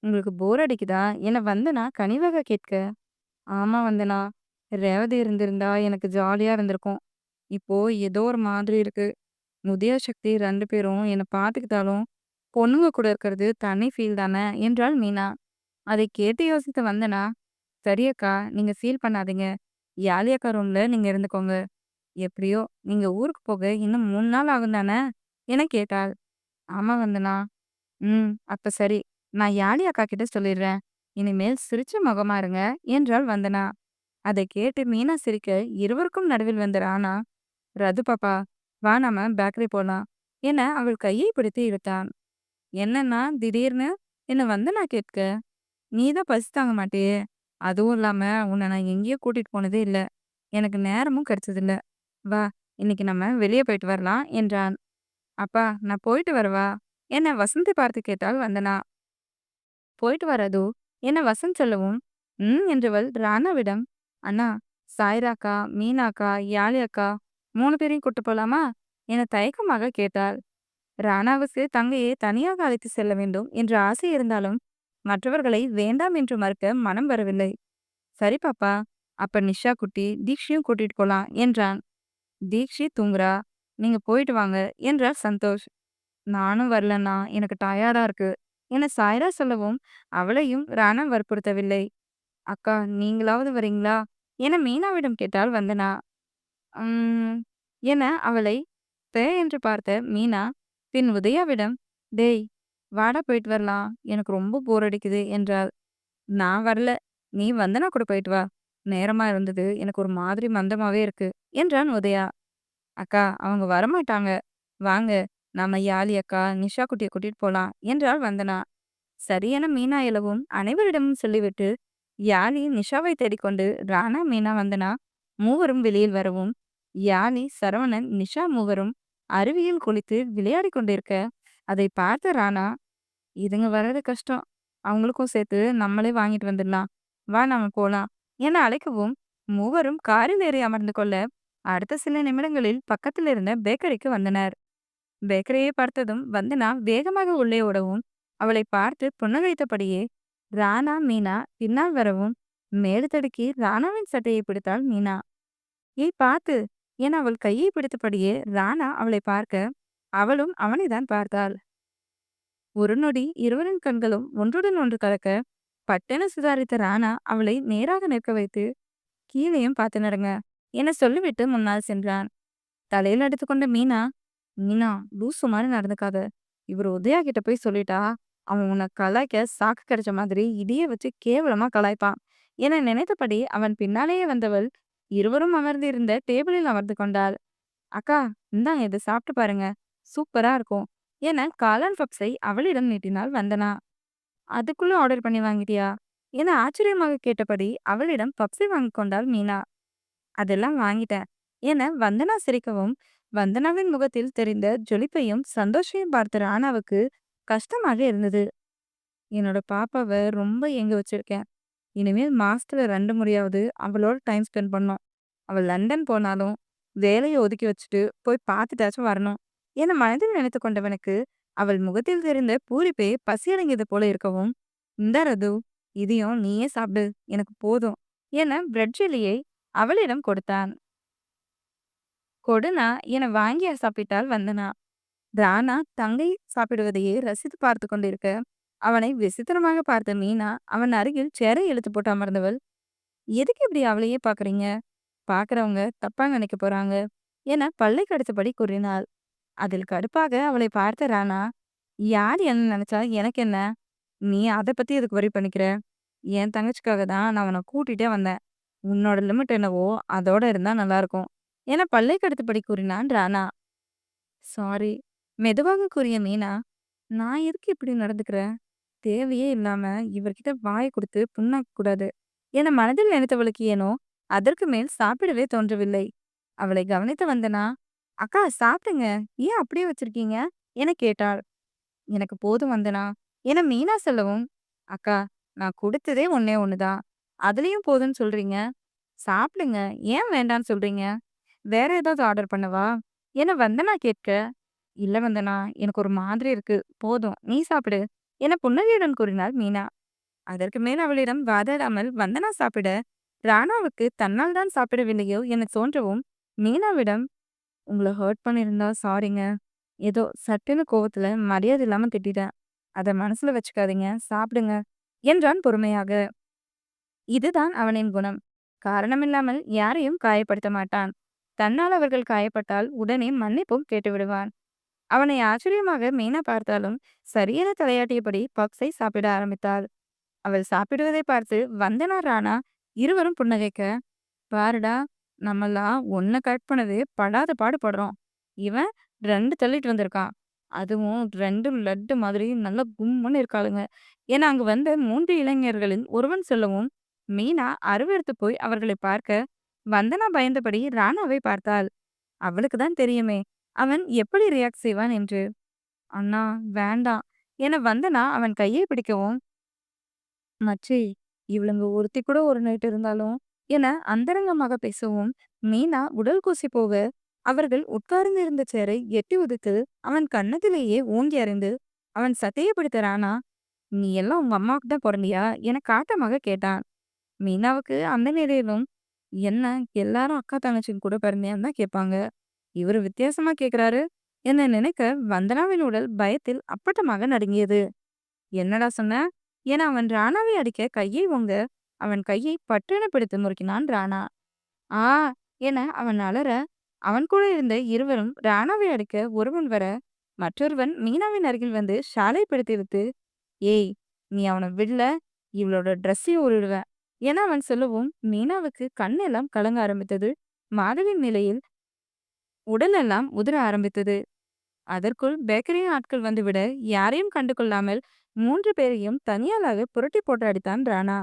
உங்களுக்கு போர் அடிக்குதா என வந்தனா கனிவாக கேட்க, ஆமா வந்தனா, ரேவதி இருந்திருந்தா எனக்கு ஜாலியா இருந்திருக்கும். இப்போ ஏதோ ஒரு மாதிரி இருக்கு. உதயா சக்தி 2 பேரும் என்ன பார்த்துக்கிட்டாலும், பொண்ணுங்க கூட இருக்கிறது தனி ஃபீல் தானே என்றாள் மீனா. அதை கேட்டு யோசித்த வந்தனா, சரி அக்கா, நீங்க ஃபீல் பண்ணாதீங்க. யாழி அக்கா ரூம்ல நீங்க இருந்துக்கோங்க. எப்படியோ நீங்க ஊருக்கு போக இன்னும் 3 நாள் ஆகும் தானே என கேட்டாள். ஆமா வந்தனா. அப்ப சரி. நான் யாழி அக்கா கிட்ட சொல்லிடுறேன். இனிமேல் சிரிச்ச முகமா இருங்க என்றாள் வந்தனா. அதை கேட்டு மீனா சிரிக்க, இருவருக்கும் நடுவில் வந்த ராணா, ரது பாப்பா, வா நாம பேக்கரி போலாம் என அவள் கையை பிடித்து இழுத்தான். என்னன்னா திடீர்னு என்ன வந்தனா கேட்க, நீ தான் பசி தாங்க மாட்டியே. அதுவும் இல்லாம உன்னை நான் எங்கேயும் கூட்டிட்டு போனதே இல்ல. எனக்கு நேரமும் கிடைச்சதில்ல. வா, இன்னைக்கு நம்ம வெளியே போயிட்டு வரலாம் என்றான். அப்பா, நான் போயிட்டு வரவா என வசந்தை பார்த்து கேட்டாள் வந்தனா. போயிட்டு வரதோ என வசந்த் சொல்லவும், என்றவள் ராணாவிடம், அண்ணா, சாய்ராக்கா, மீனாக்கா, யாழி அக்கா 3 பேரையும் கூட்டு போலாமா என தயக்கமாக கேட்டாள். ராணாவுக்கு தங்கையை தனியாக அழைத்து செல்ல வேண்டும் என்ற ஆசை இருந்தாலும் மற்றவர்களை வேண்டாம் என்று மறுக்க மனம் வரவில்லை. சரி பாப்பா, அப்ப நிஷா குட்டி தீக்ஷியும் கூட்டிட்டு போலாம் என்றான். தீக்ஷி தூங்குறா, நீங்க போயிட்டு வாங்க என்றார் சந்தோஷ். நானும் வரலண்ணா, எனக்கு டயர்டா இருக்கு என சாய்ரா சொல்லவும் அவளையும் ராணா வற்புறுத்தவில்லை. அக்கா, நீங்களாவது வரீங்களா என மீனாவிடம் கேட்டாள் வந்தனா. உம் என அவளை என்று பார்த்த மீனா பின் உதயாவிடம், டேய், வாடா போயிட்டு வரலாம், எனக்கு ரொம்ப போர் அடிக்குது என்றாள். நான் வரல, நீ வந்தனா கூட போயிட்டு வா. நேரமா இருந்தது. எனக்கு ஒரு மாதிரி மந்தமாவே இருக்கு என்றான் உதயா. அக்கா அவங்க வரமாட்டாங்க. வாங்க. நாம யாழி அக்கா, நிஷா குட்டிய கூட்டிட்டு போலாம் என்றாள் வந்தனா. சரியென மீனா எழவும் அனைவரிடமும் சொல்லிவிட்டு யாழி நிஷாவை தேடிக்கொண்டு ராணா, மீனா, வந்தனா மூவரும் வெளியில் வரவும் யாழி, சரவணன், நிஷா மூவரும் அருவியில் குளித்து விளையாடிக் கொண்டிருக்க அதை பார்த்த ராணா, இதுங்க வர்றது கஷ்டம். அவங்களுக்கும் சேர்த்து நம்மளே வாங்கிட்டு வந்துடலாம். வா நாம போலாம் என அழைக்கவும் மூவரும் காரில் ஏறி அமர்ந்து கொள்ள அடுத்த சில நிமிடங்களில் பக்கத்தில் இருந்த பேக்கரிக்கு வந்தனர். பேக்கரியை பார்த்ததும் வந்தனா வேகமாக உள்ளே ஓடவும் அவளை பார்த்து புன்னகைத்தபடியே ராணா, மீனா பின்னால் வரவும் மேடு தடுக்கி ராணாவின் சட்டையை பிடித்தாள் மீனா. ஏய் பார்த்து என அவள் கையை பிடித்தபடியே ராணா அவளை பார்க்க அவளும் அவனைதான் பார்த்தாள். ஒரு நொடி இருவரின் கண்களும் ஒன்றுடன் ஒன்று கலக்க பட்டென சுதாரித்த ராணா அவளை நேராக நிற்க வைத்து கீழேயும் பார்த்து நடங்க என சொல்லிவிட்டு முன்னால் சென்றான். தலையில் அடித்துக்கொண்ட மீனா, மீனா லூசு மாதிரி நடந்துக்காத. இவர் உதயா கிட்ட போய் சொல்லிட்டா அவன் உன்னை கலாய்க்க சாக்கு கிடைச்ச மாதிரி இடிய வச்சு கேவலமா கலாய்ப்பான் என நினைத்தபடி அவன் பின்னாலேயே வந்தவள் இருவரும் அமர்ந்திருந்த டேபிளில் அமர்ந்து கொண்டாள். அக்கா, இந்தாங்க இதை சாப்பிட்டு பாருங்க, சூப்பரா இருக்கும் என காளான் பப்ஸை அவளிடம் நீட்டினாள் வந்தனா. அதுக்குள்ள ஆர்டர் பண்ணி வாங்கிட்டியா என ஆச்சரியமாக கேட்டபடி அவளிடம் பப்ஸை வாங்கி கொண்டாள் மீனா. அதெல்லாம் வாங்கிட்டேன் என வந்தனா சிரிக்கவும் வந்தனாவின் முகத்தில் தெரிந்த ஜொலிப்பையும் சந்தோஷையும் பார்த்த ராணாவுக்கு கஷ்டமாக இருந்தது. என்னோட பாப்பாவை ரொம்ப எங்க வச்சிருக்கேன். இனிமேல் மாசத்துல 2 முறையாவது அவளோட டைம் ஸ்பெண்ட் பண்ணோம். அவள் லண்டன் போனாலும் வேலையை ஒதுக்கி வச்சுட்டு போய் பார்த்துட்டாச்சும் வரணும் என மனதில் நினைத்து கொண்டவனுக்கு அவள் முகத்தில் தெரிந்த பூரிப்பே பசியடங்கியது போல இருக்கவும், இந்த ரது, இதையும் நீயே சாப்பிடு, எனக்கு போதும் என பிரெட் ஜெல்லியை அவளிடம் கொடுத்தான். கொடுனா என வாங்கி சாப்பிட்டாள் வந்தனா. ராணா தங்கை சாப்பிடுவதையே ரசித்து பார்த்து கொண்டிருக்க அவனை விசித்திரமாக பார்த்த மீனா அவன் அருகில் சேரை இழுத்து போட்டு அமர்ந்தவள், எதுக்கு இப்படி அவளையே பாக்குறீங்க? பாக்குறவங்க தப்பா நினைக்க போறாங்க என பல்லை கடித்தபடி கூறினாள். அதில் கடுப்பாக அவளை பார்த்த ராணா, யார் என்ன நினைச்சா எனக்கு என்ன? நீ அதை பத்தி எதுக்கு வரி பண்ணிக்கிற? என் தங்கச்சிக்காக தான் நான் அவனை கூட்டிட்டே வந்தேன். உன்னோட லிமிட் என்னவோ அதோட இருந்தா நல்லா இருக்கும் என பல்லை கடித்தபடி கூறினான் ராணா. சாரி மெதுவாக கூறிய மீனா, நான் எதுக்கு இப்படி நடந்துக்கிறேன்? தேவையே இல்லாம இவர்கிட்ட வாயை கொடுத்து புண்ணாக்க கூடாது என மனதில் நினைத்தவளுக்கு ஏனோ அதற்கு மேல் சாப்பிடவே தோன்றவில்லை. அவளை கவனித்து வந்தனா, அக்கா சாப்பிடுங்க, ஏன் அப்படியே வச்சிருக்கீங்க என கேட்டாள். எனக்கு போதும் வந்தனா என மீனா சொல்லவும், அக்கா நான் கொடுத்ததே ஒன்னே ஒண்ணுதான், அதுலயும் போதும்னு சொல்றீங்க. சாப்பிடுங்க, ஏன் வேண்டான்னு சொல்றீங்க? வேற ஏதாவது ஆர்டர் பண்ணவா என வந்தனா கேட்க, இல்ல வந்தனா எனக்கு ஒரு மாதிரி இருக்கு, போதும் நீ சாப்பிடு என புன்னகையுடன் கூறினாள் மீனா. அதற்கு மேல் அவளிடம் வாதாடாமல் வந்தனா சாப்பிட ராணாவுக்கு தன்னால் தான் சாப்பிடவில்லையோ என தோன்றவும் மீனாவிடம், உங்கள ஹர்ட் பண்ணியிருந்தா சாரிங்க. ஏதோ சட்டுன்னு கோவத்துல மரியாதை இல்லாம திட்டிட்டேன். அத மனசுல வச்சுக்காதீங்க. சாப்பிடுங்க என்றான் பொறுமையாக. இதுதான் அவனின் குணம். காரணமில்லாமல் யாரையும் காயப்படுத்த மாட்டான். தன்னால் அவர்கள் காயப்பட்டால் உடனே மன்னிப்பும் கேட்டுவிடுவான். அவனை ஆச்சரியமாக மீனா பார்த்தாலும் சரியென தலையாட்டியபடி பப்ஸை சாப்பிட ஆரம்பித்தாள். அவள் சாப்பிடுவதை பார்த்து வந்தனா, ராணா இருவரும் புன்னகைக்க, பாருடா, நம்மலாம் ஒன்ன கட் பண்ணவே படாத பாடு படுறோம். இவன் 2 தள்ளிட்டு வந்திருக்கான். அதுவும் 2 லட்டு மாதிரி நல்லா கும்முன்னு இருக்காளுங்க என அங்கு வந்த 3 இளைஞர்களில் ஒருவன் சொல்லவும் மீனா அருவருத்து போய் அவர்களை பார்க்க வந்தனா பயந்தபடி ராணாவை பார்த்தாள். அவளுக்கு தான் தெரியுமே அவன் எப்படி ரியாக்ட் செய்வான் என்று. அண்ணா வேண்டாம் என வந்தனா அவன் கையை பிடிக்கவும், மச்சி, இவளுங்க ஒருத்தி கூட ஒரு நைட் இருந்தாலும் என அந்தரங்கமாக பேசவும் மீனா உடல் கூசி போக அவர்கள் உட்கார்ந்து இருந்த சேரை எட்டி உதைத்து அவன் கன்னத்திலேயே ஓங்கி அறிந்து அவன் சட்டையை பிடித்த ராணா, நீ எல்லாம் உங்க அம்மாவுக்கு தான் பிறந்தியா என காட்டமாக கேட்டான். மீனாவுக்கு அந்த நிலையிலும் என்ன, எல்லாரும் அக்கா தங்கச்சின்னு கூட பிறந்தியான்னு தான் கேட்பாங்க, இவரு வித்தியாசமா கேக்குறாரு என்ன நினைக்க வந்தனாவின் உடல் பயத்தில் அப்பட்டமாக நடுங்கியது. என்னடா சொன்ன என அவன் ராணாவை அடிக்க கையை ஓங்க அவன் கையை பட்டென பிடித்து முறுக்கினான் ராணா. ஆ என அவன் அலற அவன் கூட இருந்த இருவரும் ராணாவை அடிக்க ஒருவன் வர மற்றொருவன் மீனாவின் அருகில் வந்து ஷாலை பிடித்து இழுத்து, ஏய், நீ அவனை விடல, இவளோட ட்ரெஸ்ஸையும் உருடுவ என அவன் சொல்லவும் மீனாவுக்கு கண்ணெல்லாம் கலங்க ஆரம்பித்தது. மாதவின் நிலையில் உடலெல்லாம் உதிர ஆரம்பித்தது. அதற்குள் பேக்கரி ஆட்கள் வந்துவிட யாரையும் கண்டு கொள்ளாமல் 3 பேரையும் தனியாளாக புரட்டி போட்டு அடித்தான் ராணா.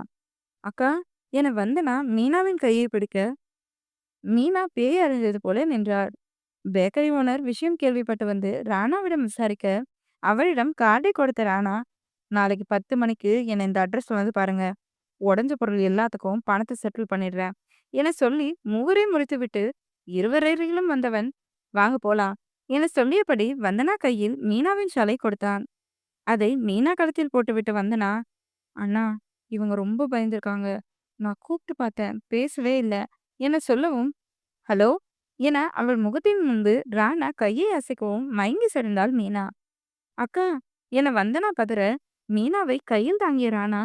அக்கா என வந்தனா மீனாவின் கையை பிடிக்க மீனா பேய் அறிந்தது போல நின்றாள். பேக்கரி ஓனர் விஷயம் கேள்விப்பட்டு வந்து ராணாவிடம் விசாரிக்க அவளிடம் கார்டை கொடுத்த ராணா, நாளைக்கு 10 மணிக்கு என்னை இந்த அட்ரஸ்ல வந்து பாருங்க. உடஞ்ச பொருள் எல்லாத்துக்கும் பணத்தை செட்டில் பண்ணிடுறேன் என சொல்லி மூவரையும் முடித்துவிட்டு இருவரையிலும் வந்தவன், வாங்க போலாம் என சொல்லியபடி வந்தனா கையில் மீனாவின் ஷாலை கொடுத்தான். அதை மீனா கழுத்தில் போட்டுவிட்டு வந்தனா, அண்ணா இவங்க ரொம்ப பயந்துருக்காங்க. நான் கூப்பிட்டு பார்த்தேன் பேசவே இல்லை என சொல்லவும், ஹலோ என அவள் முகத்தின் முன்பு ராணா கையை அசைக்கவும் மயங்கி சரிந்தாள் மீனா. அக்கா என வந்தனா பதற மீனாவை கையில் தாங்கிய ராணா,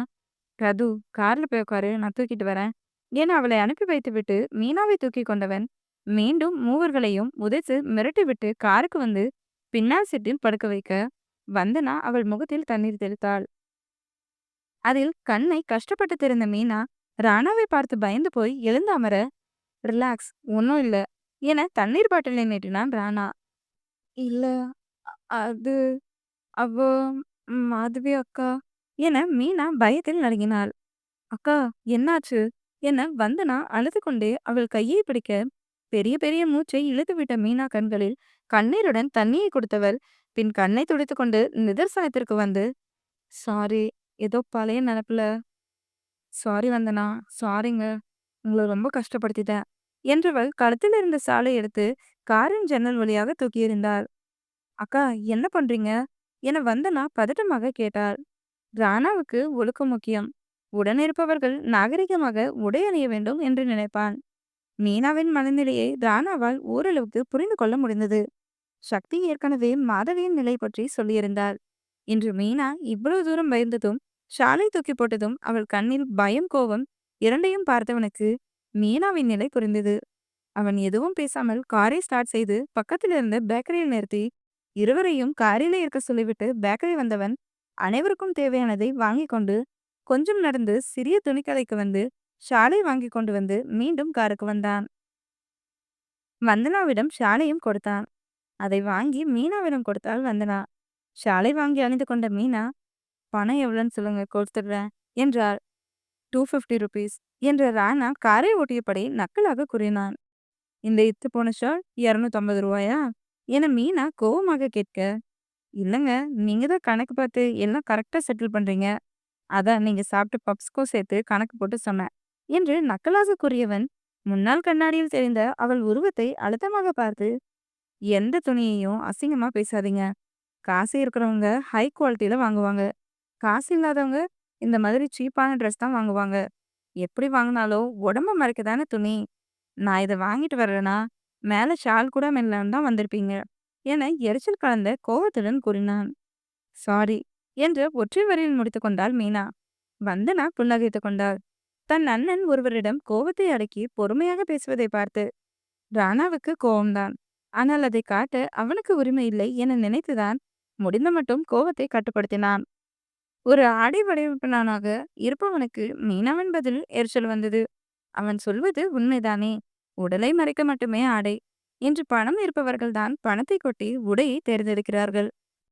ரது கார்ல போய் உட்காரு, நான் தூக்கிட்டு வரேன் என அவளை அனுப்பி வைத்துவிட்டு மீனாவை தூக்கி கொண்டவன் மீண்டும் மூவர்களையும் உதைத்து மிரட்டிவிட்டு காருக்கு வந்து பின்னால் சீட்டில் படுக்க வைக்க வந்தனா அவள் முகத்தில் தண்ணீர் தெளித்தாள். அதில் கண்ணை கஷ்டப்பட்டு திறந்த மீனா ராணாவை பார்த்து பயந்து போய் எழுந்து அமர, ரிலாக்ஸ் ஒன்னும் இல்ல என தண்ணீர் பாட்டிலை நீட்டினான் ராணா. இல்ல அது அவ மாதவி அக்கா என மீனா பயத்தில் நடுங்கினாள். அக்கா என்னாச்சு என வந்தனா அழுது கொண்டே அவள் கையை பிடிக்க பெரிய பெரிய மூச்சை இழுத்துவிட்ட மீனா கண்களில் கண்ணீருடன் தண்ணியை கொடுத்தவள் பின் கண்ணை துடைத்து கொண்டு நிதர்சனத்திற்கு வந்து, சாரி ஏதோ பழைய நினப்புல, சாரி வந்தனா, சாரிங்க, உங்களை ரொம்ப கஷ்டப்படுத்திட்டேன் என்றவள் கழுத்தில் இருந்த சாலை எடுத்து காரின் ஜன்னல் வழியாக தூக்கி எறிந்தாள். அக்கா என்ன பண்றீங்க என வந்தனா பதட்டமாக கேட்டாள். ராணாவுக்கு ஒழுக்கம் முக்கியம். உடனிருப்பவர்கள் நாகரிகமாக உடை அணிய வேண்டும் என்று நினைப்பான். மீனாவின் மனநிலையை ராணாவால் ஓரளவுக்கு புரிந்து கொள்ள முடிந்தது. சக்தி ஏற்கனவே மாதவியின் நிலை பற்றி சொல்லியிருந்தாள். இன்று மீனா இவ்வளவு தூரம் பயந்ததும் ஷாலை தூக்கி போட்டதும் அவள் கண்ணில் பயம் கோபம் இரண்டையும் பார்த்தவனுக்கு மீனாவின் நிலை புரிந்தது. அவன் எதுவும் பேசாமல் காரை ஸ்டார்ட் செய்து பக்கத்தில் இருந்த பேக்கரியில் நிறுத்தி இருவரையும் காரிலே இருக்க சொல்லிவிட்டு பேக்கரி வந்தவன் அனைவருக்கும் தேவையானதை வாங்கி கொண்டு கொஞ்சம் நடந்து சிறிய துணிக்கடைக்கு வந்து ஷாலை வாங்கி கொண்டு வந்து மீண்டும் காருக்கு வந்தான். வந்தனாவிடம் ஷாலையும் கொடுத்தான். அதை வாங்கி மீனாவிடம் கொடுத்தாள் வந்தனா. ஷாலை வாங்கி அணிந்து கொண்ட மீனா, பணம் எவ்வளோன்னு சொல்லுங்க கொடுத்துடுறேன் என்றாள். 250 ருபீஸ் என்ற ராணா காரை ஓட்டியபடி நக்கலாக கூறினான். இந்த இத்து போன ஷால் 250 ரூபாயா என மீனா கோவமாக கேட்க, இல்லைங்க, நீங்க தான் கணக்கு பார்த்து எல்லாம் கரெக்டா செட்டில் பண்றீங்க, அதான் நீங்க சாப்பிட்ட பப்ஸ்க்கும் சேர்த்து கணக்கு போட்டு சொன்னேன் என்று நக்கலாக கூறியவன் முன்னால் கண்ணாடியில் தெரிந்த அவள் உருவத்தை அழுத்தமாக பார்த்து, எந்த துணியையும் அசிங்கமா பேசாதீங்க. காசு இருக்கிறவங்க ஹை குவாலிட்டியில வாங்குவாங்க. காசு இல்லாதவங்க இந்த மாதிரி சீப்பான ட்ரெஸ் தான் வாங்குவாங்க. எப்படி வாங்கினாலும் உடம்ப மறைக்க தானே துணி. நான் இதை வாங்கிட்டு வர்றேனா மேல ஷால் கூட மெல்லான்னு தான் வந்திருப்பீங்க என எரிச்சல் கலந்த கோவத்துடன் கூறினான். சாரி என்று ஒற்றை வரியில் முடித்து கொண்டாள் மீனா. வந்தனா புன்னகைத்து கொண்டாள். தன் அண்ணன் ஒருவரிடம் கோபத்தை அடக்கி பொறுமையாக பேசுவதை பார்த்து ராணாவுக்கு கோபம்தான். ஆனால் அதை காட்ட அவனுக்கு உரிமை இல்லை என நினைத்துதான் முடிந்த மட்டும் கோபத்தை கட்டுப்படுத்தினான். ஒரு ஆடை வடிவமைப்பாளனாக இருப்பவனுக்கு மீனாவின் பதில் எரிச்சல் வந்தது. அவன் சொல்வது உண்மைதானே, உடலை மறைக்க மட்டுமே ஆடை. இன்று பணம் இருப்பவர்கள்தான் பணத்தை கொட்டி உடையை தேர்ந்தெடுக்கிறார்கள்.